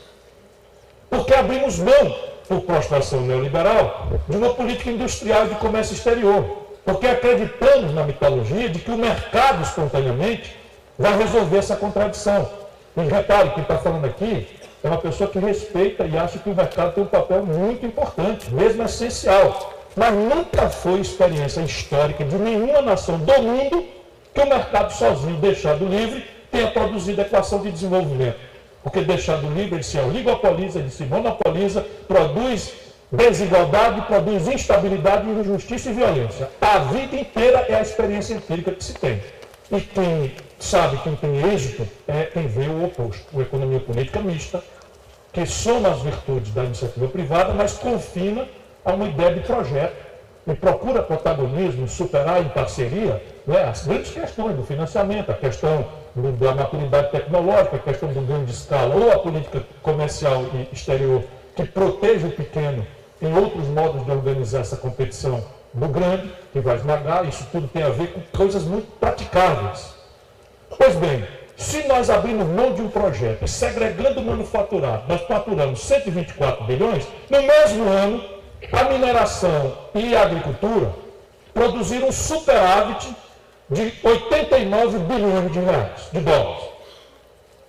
Porque abrimos mão, por prostração neoliberal, de uma política industrial de comércio exterior. Porque acreditamos na mitologia de que o mercado, espontaneamente, vai resolver essa contradição. E repare, quem está falando aqui é uma pessoa que respeita e acha que o mercado tem um papel muito importante, mesmo essencial. Mas nunca foi experiência histórica de nenhuma nação do mundo que o mercado sozinho, deixado livre, tenha produzido equação de desenvolvimento. Porque deixado livre, ele se oligopoliza, ele se monopoliza, produz desigualdade, produz instabilidade, injustiça e violência. A vida inteira é a experiência empírica que se tem. E quem sabe, quem tem êxito, é quem vê o oposto. Uma economia política mista, que soma as virtudes da iniciativa privada, mas confina a uma ideia de projeto e procura protagonismo, superar em parceria, né, as grandes questões do financiamento, a questão da maturidade tecnológica, a questão do ganho de escala, ou a política comercial e exterior que proteja o pequeno em outros modos de organizar essa competição do grande, que vai esmagar. Isso tudo tem a ver com coisas muito praticáveis. Pois bem, se nós abrirmos mão de um projeto e segregando o manufaturado, nós faturamos 124 bilhões, no mesmo ano, a mineração e a agricultura produziram um superávit de 89 bilhões de dólares.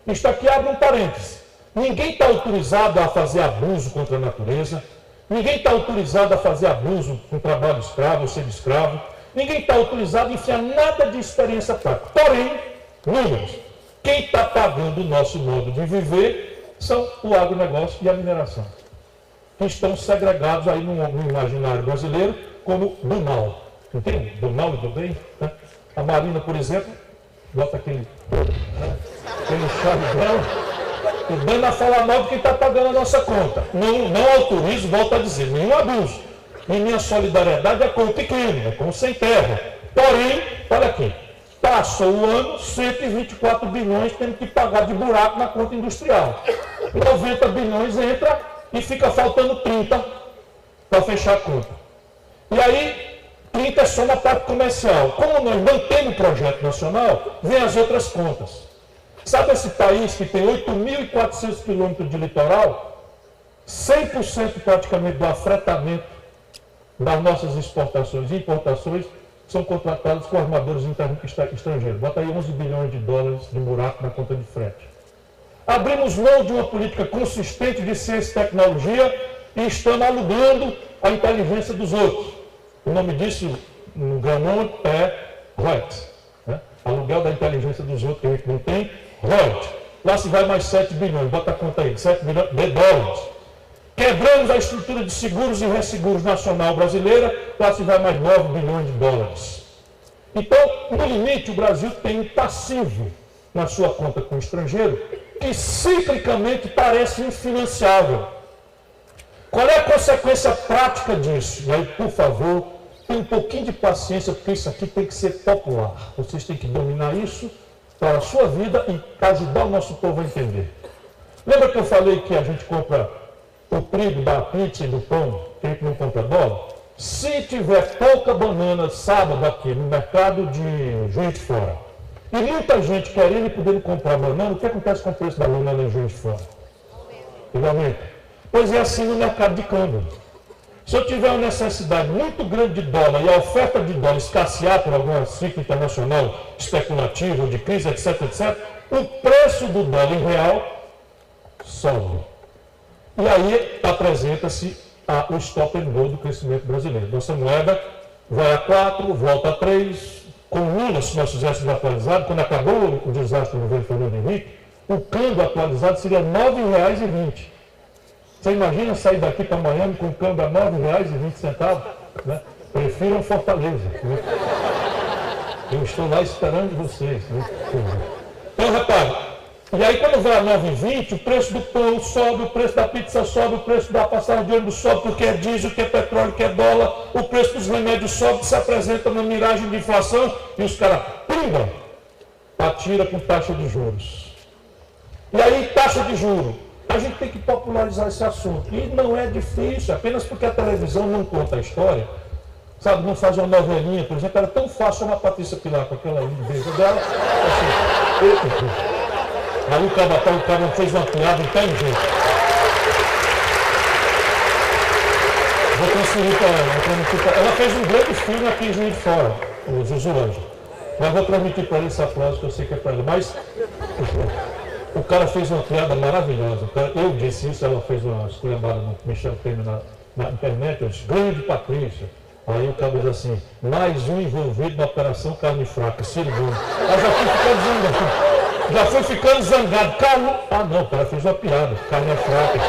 Isto aqui abre um parêntese. Ninguém está autorizado a fazer abuso contra a natureza, ninguém está autorizado a fazer abuso com trabalho escravo ou semi-escravo, ninguém está autorizado a enfiar nada de experiência prática. Porém, números, quem está pagando o nosso modo de viver são o agronegócio e a mineração, que estão segregados aí no imaginário brasileiro como do mal. Entende? Do mal e do bem. Né? A Marina, por exemplo, bota aquele chave dela, e dando a falar mal de quem está pagando a nossa conta. Não autorizo, volto a dizer, nenhum abuso. E minha solidariedade é com o pequeno, é com o sem terra. Porém, olha aqui, passou o ano, 124 bilhões tendo que pagar de buraco na conta industrial. 90 bilhões entra e fica faltando 30 para fechar a conta. E aí, 30 é só na parte comercial. Como nós mantemos o projeto nacional, vem as outras contas. Sabe esse país que tem 8.400 quilômetros de litoral? 100% praticamente do afretamento das nossas exportações e importações são contratados com armadores estrangeiros. Bota aí 11 bilhões de dólares de buraco na conta de frete. Abrimos mão de uma política consistente de ciência e tecnologia e estamos alugando a inteligência dos outros. O nome disso, no Granon, é royalties. Né? Aluguel da inteligência dos outros que a gente não tem, royalties. Lá se vai mais 7 bilhões, bota a conta aí, 7 bilhões de dólares. Quebramos a estrutura de seguros e resseguros nacional brasileira, lá se vai mais 9 bilhões de dólares. Então, no limite, o Brasil tem um passivo na sua conta com o estrangeiro que ciclicamente parece infinanciável. Qual é a consequência prática disso? E aí, por favor, tenha um pouquinho de paciência, porque isso aqui tem que ser popular. Vocês têm que dominar isso para a sua vida e ajudar o nosso povo a entender. Lembra que eu falei que a gente compra o trigo da pizza e do pão, que a gente não compra dólar? Se tiver pouca banana sábado aqui no mercado de Juiz de Fora, e muita gente querendo e podendo comprar banana, o que acontece com o preço da banana em Juiz de Fora? Igualmente. Pois é assim no mercado de câmbio. Se eu tiver uma necessidade muito grande de dólar e a oferta de dólar escassear por algum ciclo internacional especulativo, de crise, etc., etc., o preço do dólar em real sobe. E aí apresenta-se o stop and go do crescimento brasileiro. Nossa moeda vai a 4, volta a 3. Com Lula, se nós fizéssemos atualizado, quando acabou o desastre do governo Fernando Henrique, o câmbio atualizado seria R$ 9,20. Você imagina sair daqui para Miami com o câmbio a R$ 9,20? Né? Prefiram Fortaleza. Né? Eu estou lá esperando vocês. Né? Então, repare, e aí quando vai a 9,20, o preço do pão sobe, o preço da pizza sobe, o preço da passagem de ônibus sobe, porque é diesel, que é petróleo, que é dólar, o preço dos remédios sobe, se apresenta uma miragem de inflação e os caras, pumba, atira com taxa de juros. E aí, taxa de juros. A gente tem que popularizar esse assunto. E não é difícil, apenas porque a televisão não conta a história. Sabe, não faz uma novelinha, por exemplo, era tão fácil chamar a Patrícia Pilar com aquela beijo dela. Assim, aí o cara fez uma piada inteligente. Vou transferir para ela. Ela fez um grande filme aqui em Juiz de Fora, o Zuzulange. Mas vou transmitir para ele esse aplauso que eu sei que é para ele. Mas O cara fez uma piada maravilhosa. Eu disse isso, ela fez uma esculhambada no Michel Temer na internet. Eu disse, grande Patrícia. Aí o cara diz assim, mais um envolvido na operação carne fraca, Ciro Gomes. Aí já fui ficando zangado. Carlos... Ah não, o cara fez uma piada. Carne é fraca.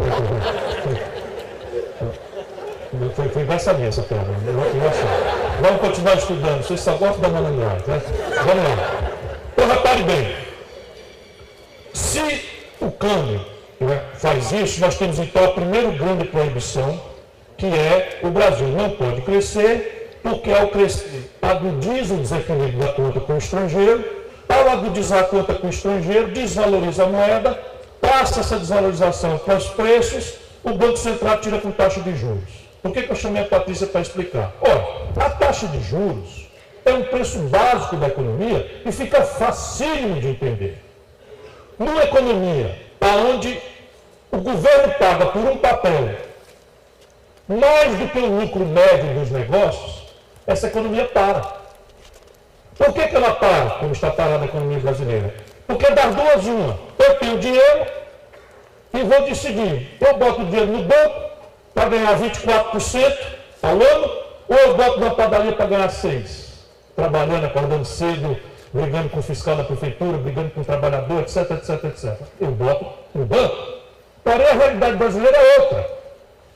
Foi nessa linha essa piada. Vamos continuar estudando. Vocês só gostam da malandragem, né? Vamos lá. Então repare bem. Se o câmbio, né, faz isso, nós temos então a primeira grande proibição, que é o Brasil não pode crescer, porque ao crescer agudiza o desequilíbrio da conta com o estrangeiro, ao agudizar a conta com o estrangeiro, desvaloriza a moeda, passa essa desvalorização para os preços, o Banco Central tira com taxa de juros. Por que eu chamei a Patrícia para explicar? Olha, a taxa de juros é um preço básico da economia e fica facílimo de entender. Numa economia onde o governo paga por um papel mais do que o lucro médio dos negócios, essa economia para. Por que ela para, como está parada a economia brasileira? Porque das duas uma, eu tenho dinheiro e vou decidir, eu boto o dinheiro no banco para ganhar 24% ao ano, ou eu boto na padaria para ganhar 6%, trabalhando, acordando cedo, brigando com o fiscal da prefeitura, brigando com o trabalhador, etc, etc, etc. Eu boto no banco. Porém, a realidade brasileira é outra.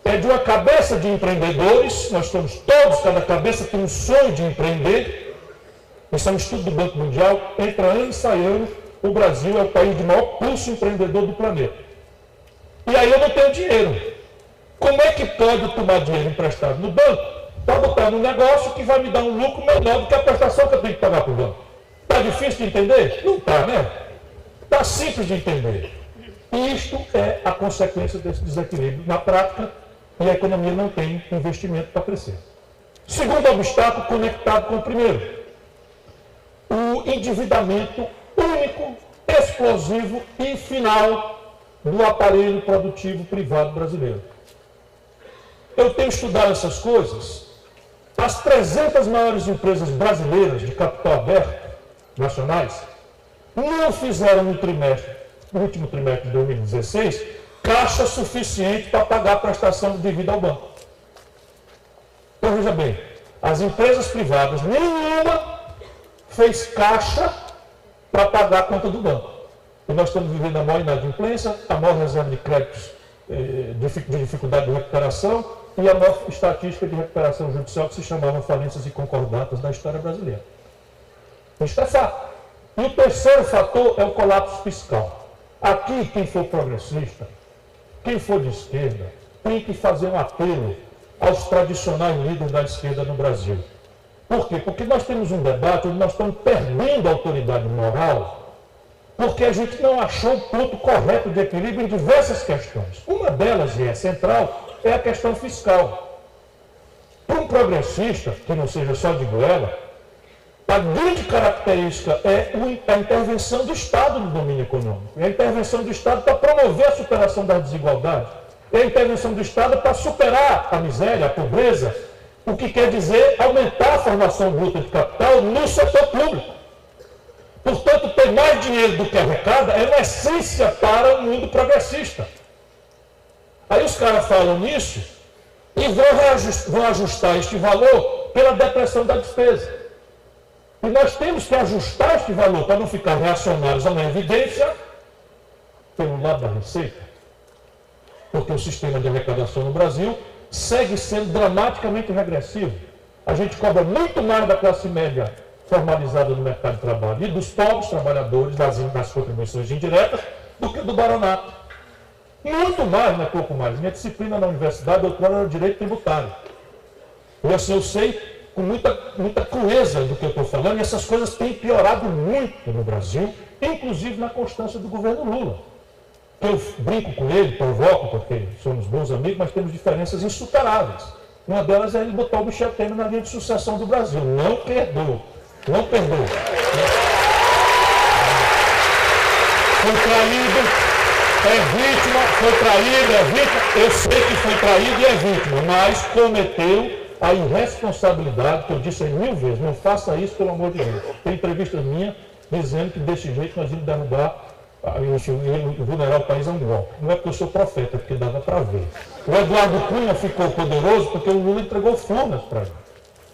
É de uma cabeça de empreendedores, nós estamos todos, cada cabeça tem um sonho de empreender. Isso é um estudo do Banco Mundial, entra ano e sai ano, o Brasil é o país de maior pulso empreendedor do planeta. E aí eu não tenho dinheiro. Como é que pode tomar dinheiro emprestado no banco para botar num negócio que vai me dar um lucro menor do que a prestação que eu tenho que pagar para o banco? Está difícil de entender? Não está, né? Está simples de entender. E isto é a consequência desse desequilíbrio na prática, e a economia não tem investimento para crescer. Segundo obstáculo, conectado com o primeiro, o endividamento único, explosivo e final do aparelho produtivo privado brasileiro. Eu tenho estudado essas coisas. As 300 maiores empresas brasileiras de capital aberto, nacionais, não fizeram no último trimestre de 2016, caixa suficiente para pagar a prestação de dívida ao banco. Então, veja bem, as empresas privadas, nenhuma fez caixa para pagar a conta do banco. E nós estamos vivendo a maior inadimplência, a maior reserva de créditos de dificuldade de recuperação e a maior estatística de recuperação judicial, que se chamava falências e concordatas da história brasileira. Isso é fato. E o terceiro fator é o colapso fiscal. Aqui, quem for progressista, quem for de esquerda, tem que fazer um apelo aos tradicionais líderes da esquerda no Brasil. Por quê? Porque nós temos um debate onde nós estamos perdendo a autoridade moral, porque a gente não achou o ponto correto de equilíbrio em diversas questões. Uma delas, e é central, é a questão fiscal. Para um progressista, que não seja só de goela, a grande característica é a intervenção do Estado no domínio econômico. É a intervenção do Estado para promover a superação das desigualdades. É a intervenção do Estado para superar a miséria, a pobreza, o que quer dizer aumentar a formação bruta de capital no setor público. Portanto, ter mais dinheiro do que arrecada é uma essência para o mundo progressista. Aí os caras falam nisso e vão ajustar este valor pela depressão da despesa. E nós temos que ajustar este valor para não ficar reacionários a uma evidência pelo lado da receita. Porque o sistema de arrecadação no Brasil segue sendo dramaticamente regressivo. A gente cobra muito mais da classe média formalizada no mercado de trabalho e dos pobres trabalhadores das contribuições indiretas do que do baronato. Muito mais, não é pouco mais. Minha disciplina na universidade, doutorado, era direito tributário. E assim eu sei com muita crueza do que eu estou falando, e essas coisas têm piorado muito no Brasil, inclusive na constância do governo Lula. Eu brinco com ele, provoco, porque somos bons amigos, mas temos diferenças insuperáveis. Uma delas é ele botar o Michel Temer na linha de sucessão do Brasil. Não perdoa. Não perdoa. Foi traído, é vítima, foi traído, é vítima. Eu sei que foi traído e é vítima, mas cometeu a irresponsabilidade, que eu disse 1000 vezes, não faça isso, pelo amor de Deus. Tem entrevistas minhas dizendo que desse jeito nós íamos derrubar vulnerar o país a um golpe. Não é porque eu sou profeta, é porque dava para ver. O Eduardo Cunha ficou poderoso porque o Lula entregou Furnas para ele.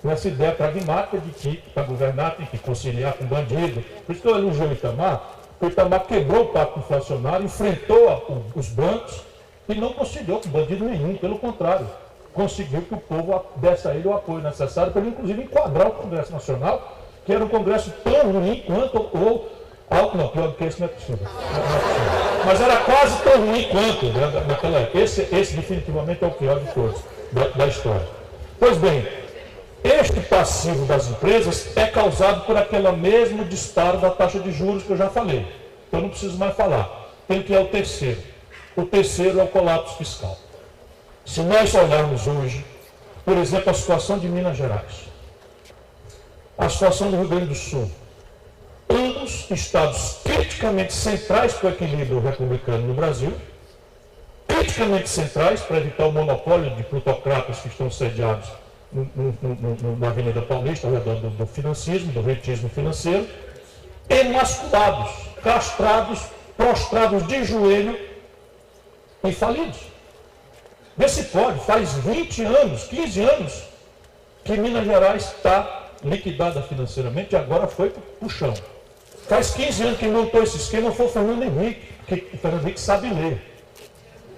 Nessa ideia pragmática de que para governar tem que conciliar com bandido. Por isso que eu elogio o Itamar, porque o Itamar quebrou o pacto inflacionário, enfrentou os bancos e não conciliou com bandido nenhum, pelo contrário. Conseguiu que o povo desse a ele o apoio necessário para ele, inclusive, enquadrar o Congresso Nacional, que era um Congresso tão ruim quanto não, pior do que esse não é possível. Mas era quase tão ruim quanto, né, naquela época. Esse definitivamente é o pior de todos, da história. Pois bem, este passivo das empresas é causado por aquele mesmo disparo da taxa de juros que eu já falei. Então não preciso mais falar. Tem que é o terceiro. O terceiro é o colapso fiscal. Se nós olharmos hoje, por exemplo, a situação de Minas Gerais, a situação do Rio Grande do Sul, ambos estados criticamente centrais para o equilíbrio republicano no Brasil, criticamente centrais para evitar o monopólio de plutocratas que estão sediados na Avenida Paulista, ao redor do financismo, do rentismo financeiro, emasculados, castrados, prostrados de joelho e falidos. Vê se pode, faz 20 anos, 15 anos, que Minas Gerais está liquidada financeiramente e agora foi para o chão. Faz 15 anos que montou esse esquema foi o Fernando Henrique, que o Fernando Henrique sabe ler.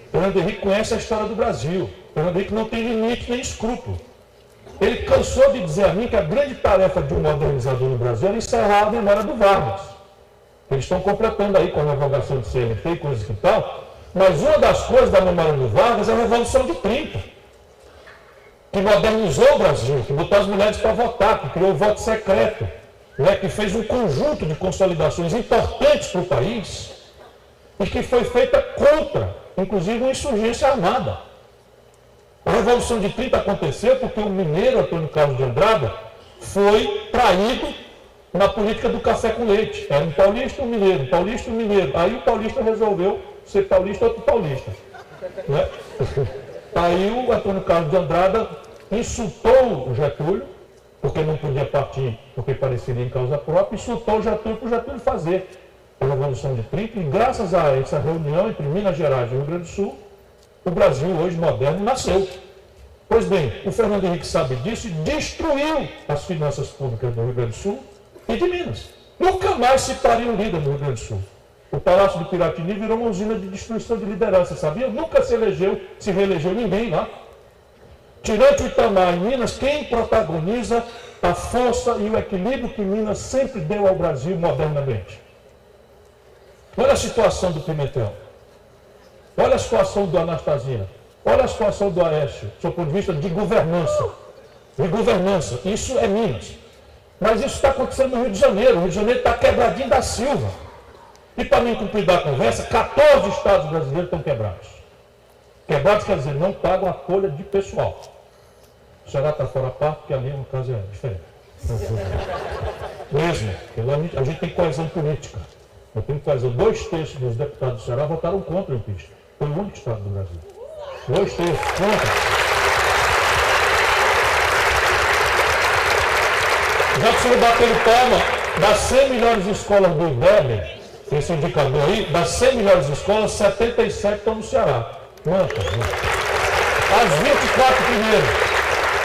O Fernando Henrique conhece a história do Brasil. O Fernando Henrique não tem limite nem escrúpulo. Ele cansou de dizer a mim que a grande tarefa de um modernizador no Brasil era encerrar a memória do Vargas. Eles estão completando aí com a revogação de CNT e coisas e tal, mas uma das coisas da memória do Vargas é a Revolução de 30, que modernizou o Brasil, que botou as mulheres para votar, que criou o voto secreto, né, que fez um conjunto de consolidações importantes para o país e que foi feita contra, inclusive, uma insurgência armada. A Revolução de 30 aconteceu porque o mineiro Antônio Carlos de Andrada foi traído na política do café com leite. Era um paulista e um mineiro, um paulista e um mineiro. Aí o paulista resolveu ser paulista, outro paulista. Né? Aí o Antônio Carlos de Andrada insultou o Getúlio, porque não podia partir, porque pareceria em causa própria, insultou o Getúlio para o Getúlio fazer a Revolução de 30, e graças a essa reunião entre Minas Gerais e Rio Grande do Sul, o Brasil hoje moderno nasceu. Pois bem, o Fernando Henrique sabe disso e destruiu as finanças públicas do Rio Grande do Sul e de Minas. Nunca mais se pariu um líder no Rio Grande do Sul. O Palácio do Piratini virou uma usina de destruição de liderança, sabia? Nunca se reelegeu ninguém lá. Tirando o Itamar em Minas, quem protagoniza a força e o equilíbrio que Minas sempre deu ao Brasil modernamente? Olha a situação do Pimentel. Olha a situação do Anastasia. Olha a situação do Aécio, do ponto de vista de governança. De governança. Isso é Minas. Mas isso está acontecendo no Rio de Janeiro. O Rio de Janeiro está quebradinho da Silva. E para mim cumprir da conversa, 14 estados brasileiros estão quebrados. Quebrados quer dizer, não pagam a folha de pessoal. O Ceará está fora a parte, porque ali no caso é diferente. Mesmo, porque a gente tem coesão política. Eu tenho coesão. 2/3 dos deputados do Ceará votaram contra o impeachment. Foi o único estado do Brasil. 2/3 contra. Já que o senhor bateu palma, das 100 melhores escolas do IDEB, esse indicador aí, das 100 melhores escolas, 77 estão no Ceará. Quantas? As 24 primeiras.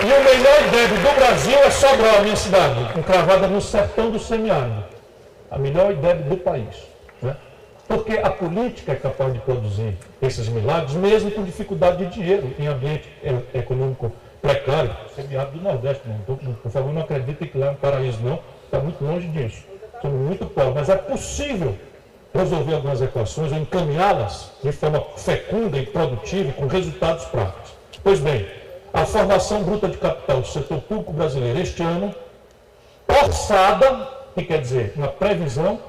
E o melhor IDEB do Brasil é Sobral, a minha cidade, encravada no sertão do semiárido. A melhor IDEB do país. Né? Porque a política é capaz de produzir esses milagres, mesmo com dificuldade de dinheiro, em ambiente econômico precário. Semiárido do Nordeste, não, por favor, não acreditem que lá é um paraíso, não. Está muito longe disso. Somos muito pobres, mas é possível resolver algumas equações ou encaminhá-las de forma fecunda e produtiva, com resultados práticos. Pois bem, a formação bruta de capital do setor público brasileiro este ano, orçada, que quer dizer, uma previsão,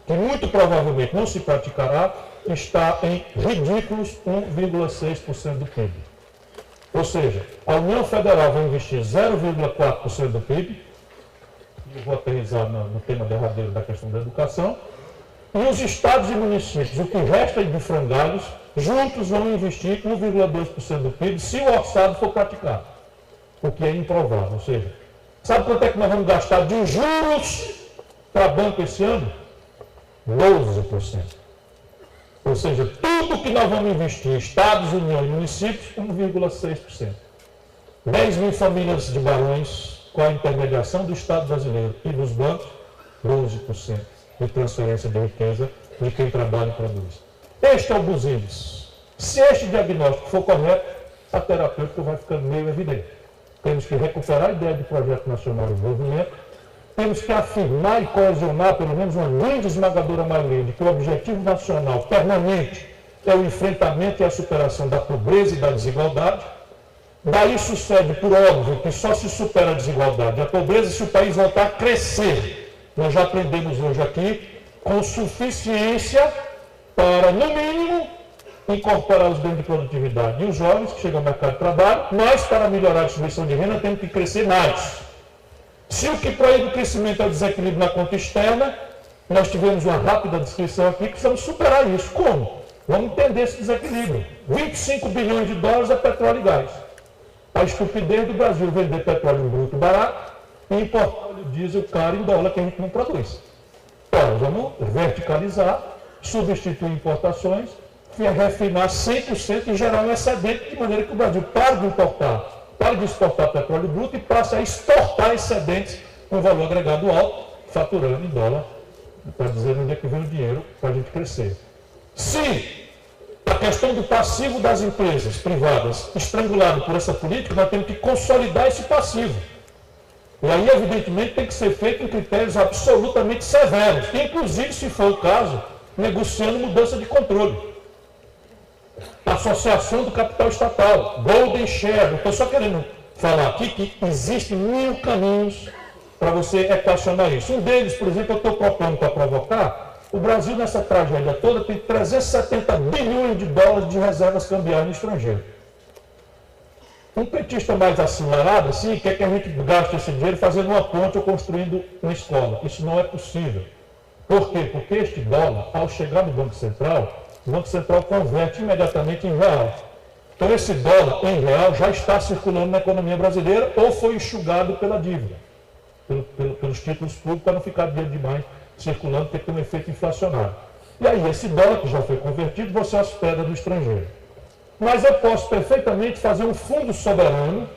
que muito provavelmente não se praticará, está em ridículos 1,6% do PIB. Ou seja, a União Federal vai investir 0,4% do PIB, eu vou aterrissar no tema derradeiro da questão da educação, e os estados e municípios, o que resta de frangalhos, juntos vão investir 1,2% do PIB se o orçado for praticado, o que é improvável. Ou seja, sabe quanto é que nós vamos gastar de juros para banco esse ano? 12%. Ou seja, tudo que nós vamos investir em estados, união e municípios, 1,6%. 10 mil famílias de barões, com a intermediação do Estado brasileiro e dos bancos, 12% de transferência de riqueza de quem trabalha e produz. Este é o Business. Se este diagnóstico for correto, a terapêutica vai ficando meio evidente. Temos que recuperar a ideia de projeto nacional de desenvolvimento, temos que afirmar e coesionar, pelo menos uma grande esmagadora maioria, de que o objetivo nacional permanente é o enfrentamento e a superação da pobreza e da desigualdade. Daí sucede, por óbvio, que só se supera a desigualdade e a pobreza se o país voltar a crescer. Nós já aprendemos hoje aqui, com suficiência para, no mínimo, incorporar os bens de produtividade e os jovens que chegam ao mercado de trabalho, mas para melhorar a distribuição de renda temos que crescer mais. Se o que proíbe o crescimento é o desequilíbrio na conta externa, nós tivemos uma rápida descrição aqui, precisamos superar isso. Como? Vamos entender esse desequilíbrio. 25 bilhões de dólares é petróleo e gás. A estupidez do Brasil vender petróleo bruto barato e importar óleo diesel caro em dólar que a gente não produz. Então, vamos verticalizar, substituir importações, refinar 100% e gerar um excedente, de maneira que o Brasil pare de importar, pare de exportar petróleo bruto e passe a exportar excedentes com valor agregado alto, faturando em dólar, para dizer onde é que vem o dinheiro para a gente crescer. Se a questão do passivo das empresas privadas estrangulado por essa política, nós temos que consolidar esse passivo. E aí, evidentemente, tem que ser feito em critérios absolutamente severos, inclusive, se for o caso, negociando mudança de controle. Associação do capital estatal, Golden Share. Eu estou só querendo falar aqui que existem 1000 caminhos para você equacionar isso. Um deles, por exemplo, eu estou propondo para provocar, o Brasil nessa tragédia toda tem 370 bilhões de dólares de reservas cambiais no estrangeiro. Um petista mais acelerado, assim, quer que a gente gaste esse dinheiro fazendo uma ponte ou construindo uma escola. Isso não é possível. Por quê? Porque este dólar, ao chegar no Banco Central, o Banco Central converte imediatamente em real. Então esse dólar em real já está circulando na economia brasileira ou foi enxugado pela dívida, pelos títulos públicos, para não ficar dinheiro demais circulando, porque tem um efeito inflacionário. E aí esse dólar que já foi convertido, você hospeda no estrangeiro. Mas eu posso perfeitamente fazer um fundo soberano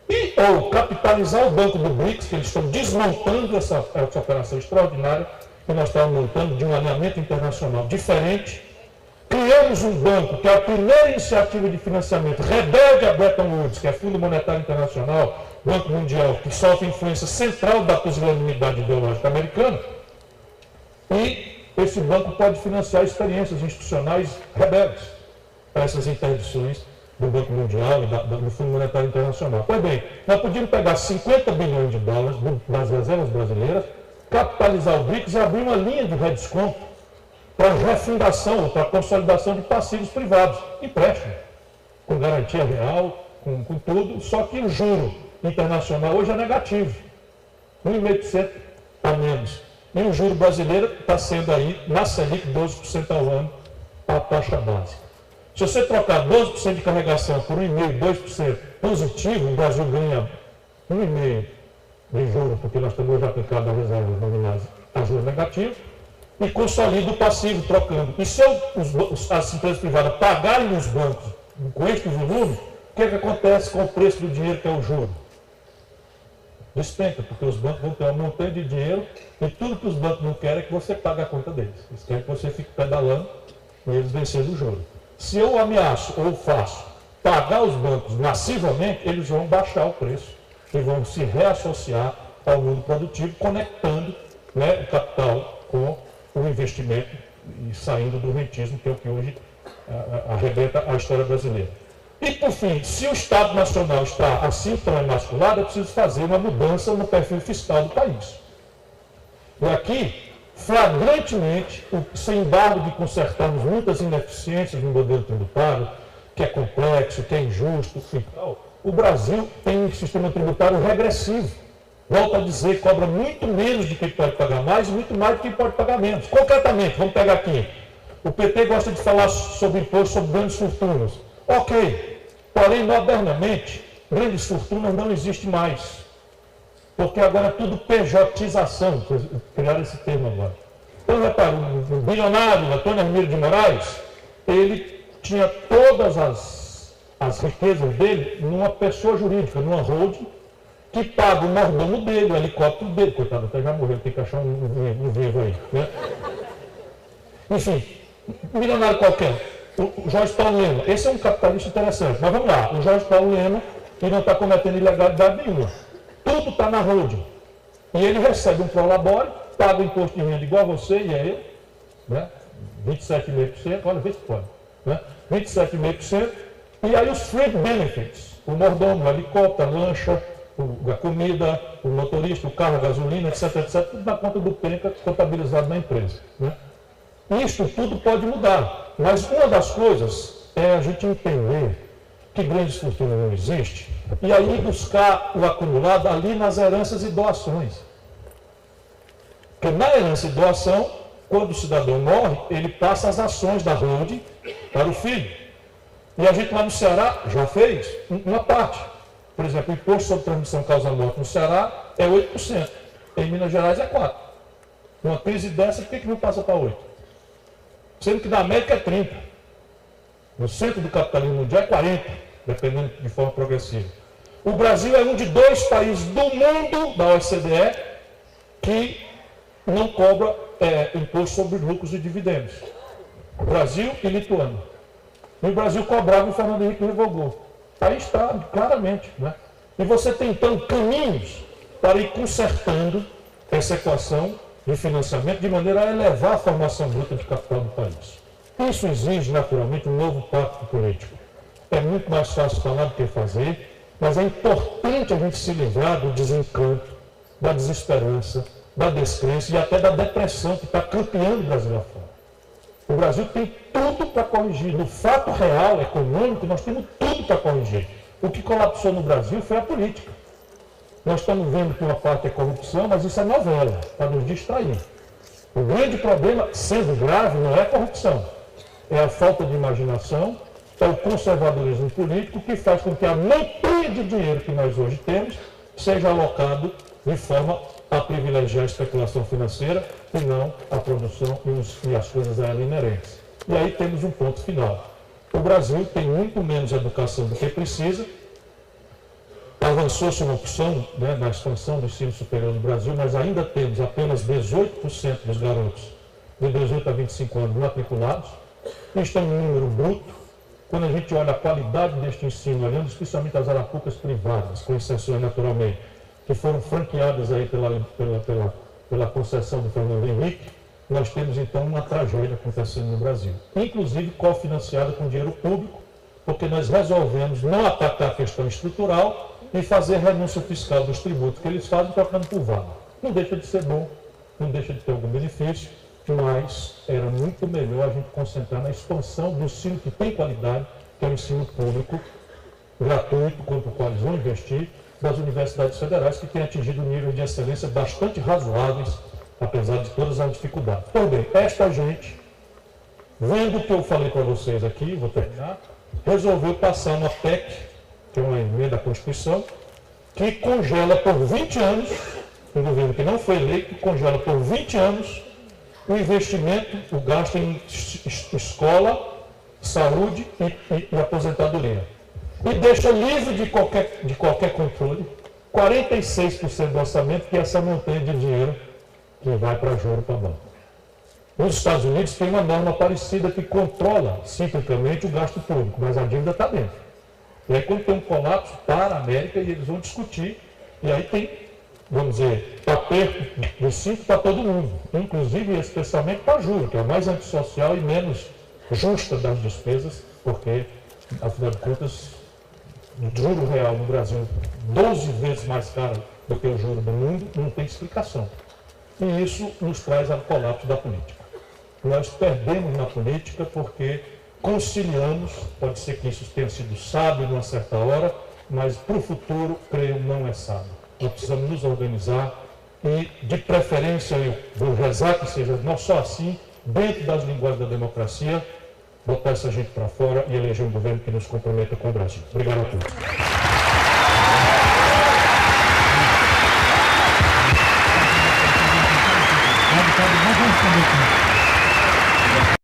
e ou capitalizar o banco do BRICS, que eles estão desmontando essa operação extraordinária que nós estamos montando de um alinhamento internacional diferente. Criamos um banco que é a primeira iniciativa de financiamento rebelde a Bretton Woods, que é Fundo Monetário Internacional, Banco Mundial, que sofre influência central da pusilanimidade ideológica americana. E esse banco pode financiar experiências institucionais rebeldes para essas interdições do Banco Mundial e do Fundo Monetário Internacional. Pois bem, nós podíamos pegar 50 bilhões de dólares das reservas brasileiras, capitalizar o BRICS e abrir uma linha de redesconto para refundação, para consolidação de passivos privados, empréstimo, com garantia real, com tudo, só que o juro internacional hoje é negativo, 1,5% a menos. E o juro brasileiro está sendo aí, na Selic, 12% ao ano, a taxa básica. Se você trocar 12% de carregação por 1,5%, 2% positivo, o Brasil ganha 1,5% de juros, porque nós temos hoje aplicado a reservas nominais a juros negativos, e consolida o passivo trocando. E se as empresas privadas pagarem os bancos com este volume, o que acontece com o preço do dinheiro, que é o juro? Despenca, porque os bancos vão ter um montante de dinheiro e tudo que os bancos não querem é que você pague a conta deles. Eles querem que você fique pedalando e eles vencendo o juro. Se eu ameaço ou faço pagar os bancos massivamente, eles vão baixar o preço e vão se reassociar ao mundo produtivo, conectando, né, o capital com o investimento e saindo do rentismo, que é o que hoje arrebenta a história brasileira. E, por fim, se o Estado Nacional está assim tão emasculado, é preciso fazer uma mudança no perfil fiscal do país. E aqui, flagrantemente, sem embargo de consertarmos muitas ineficiências no modelo tributário, que é complexo, que é injusto, e tal, o Brasil tem um sistema tributário regressivo. Volto a dizer, cobra muito menos de quem pode pagar mais e muito mais de quem pode pagar menos. Concretamente, vamos pegar aqui. O PT gosta de falar sobre imposto sobre grandes fortunas. Ok, porém, modernamente, grandes fortunas não existe mais. Porque agora é tudo pejotização, criaram esse termo agora. Então, repara, o bilionário Antônio Hermílio de Moraes, ele tinha todas as riquezas dele numa pessoa jurídica, numa holding, que paga o mordomo dele, o helicóptero dele. Coitado, até já morreu, tem que achar um vivo aí. Né? Enfim, milionário qualquer. O Jorge Paulo Lema, esse é um capitalista interessante. Mas vamos lá, o Jorge Paulo Lema, ele não está cometendo ilegalidade nenhuma. Tudo está na holding. E ele recebe um prolabore, paga o imposto de renda igual a você e a ele, né? 27,5%, olha, vê se pode. Né? 27,5%. E aí os free benefits, o mordomo, o helicóptero, a lancha, a comida, o motorista, o carro, a gasolina, etc, etc, tudo na conta do penca contabilizado na empresa. Né? Isso tudo pode mudar, mas uma das coisas é a gente entender que grandes fortunas não existem e aí buscar o acumulado ali nas heranças e doações. Porque na herança e doação, quando o cidadão morre, ele passa as ações da holding para o filho. E a gente lá no Ceará já fez uma parte. Por exemplo, o imposto sobre transmissão causa-morte no Ceará é 8%. Em Minas Gerais é 4%. Uma crise dessa, por que não passa para 8%? Sendo que na América é 30%. No centro do capitalismo mundial é 40%, dependendo de forma progressiva. O Brasil é um de 2 países do mundo, da OCDE, que não cobra imposto sobre lucros e dividendos. Brasil e Lituânia. E o Brasil cobrava e o Fernando Henrique revogou. Aí está, claramente. Né? E você tem, então, caminhos para ir consertando essa equação de financiamento de maneira a elevar a formação bruta de capital do país. Isso exige, naturalmente, um novo pacto político. É muito mais fácil falar do que fazer, mas é importante a gente se livrar do desencanto, da desesperança, da descrença e até da depressão que está campeando o Brasil lá fora. O Brasil tem tudo para corrigir. No fato real, econômico, nós temos tudo para corrigir. O que colapsou no Brasil foi a política. Nós estamos vendo que uma parte é corrupção, mas isso é novela, para nos distrair. O grande problema, sendo grave, não é a corrupção. É a falta de imaginação, é o conservadorismo político que faz com que a montanha de dinheiro que nós hoje temos seja alocado de forma a privilegiar a especulação financeira e não a produção e as coisas a ela inerentes. E aí temos um ponto final. O Brasil tem muito menos educação do que precisa. Avançou-se uma opção, né, na expansão do ensino superior no Brasil, mas ainda temos apenas 18% dos garotos de 18 a 25 anos matriculados. Isso é um número bruto. Quando a gente olha a qualidade deste ensino, olhando especialmente as arapucas privadas, com exceções naturalmente, que foram franqueadas aí pela concessão do Fernando Henrique, nós temos então uma tragédia acontecendo no Brasil. Inclusive cofinanciada com dinheiro público, porque nós resolvemos não atacar a questão estrutural e fazer renúncia fiscal dos tributos que eles fazem trocando por vaga. Não deixa de ser bom, não deixa de ter algum benefício, mas era muito melhor a gente concentrar na expansão do ensino que tem qualidade, que é o ensino público, gratuito, contra o qual eles vão investir, das universidades federais, que têm atingido níveis de excelência bastante razoáveis, apesar de todas as dificuldades. Então, bem, esta gente, vendo o que eu falei para vocês aqui, vou terminar, resolveu passar uma PEC, que é uma emenda à Constituição, que congela por 20 anos, um governo que não foi eleito, congela por 20 anos o investimento, o gasto em escola, saúde e aposentadoria. E deixa livre de qualquer controle 46% do orçamento, que é essa montanha de dinheiro que vai para juro para banco. Nos Estados Unidos tem uma norma parecida que controla ciclicamente o gasto público, mas a dívida está dentro. E aí quando tem um colapso, para a América e eles vão discutir, e aí tem, vamos dizer, aperto do cinto para todo mundo, inclusive e especialmente para juros, que é a mais antissocial e menos justa das despesas, porque, afinal de contas, o juro real no Brasil 12 vezes mais caro do que o juro do mundo, não tem explicação. E isso nos traz ao colapso da política. Nós perdemos na política porque conciliamos, pode ser que isso tenha sido sábio numa certa hora, mas para o futuro, creio, não é sábio. Nós precisamos nos organizar e, de preferência, eu vou rezar que seja não só assim, dentro das linguagens da democracia, botar essa gente para fora e eleger um governo que nos comprometa com o Brasil. Obrigado a todos. Boquim.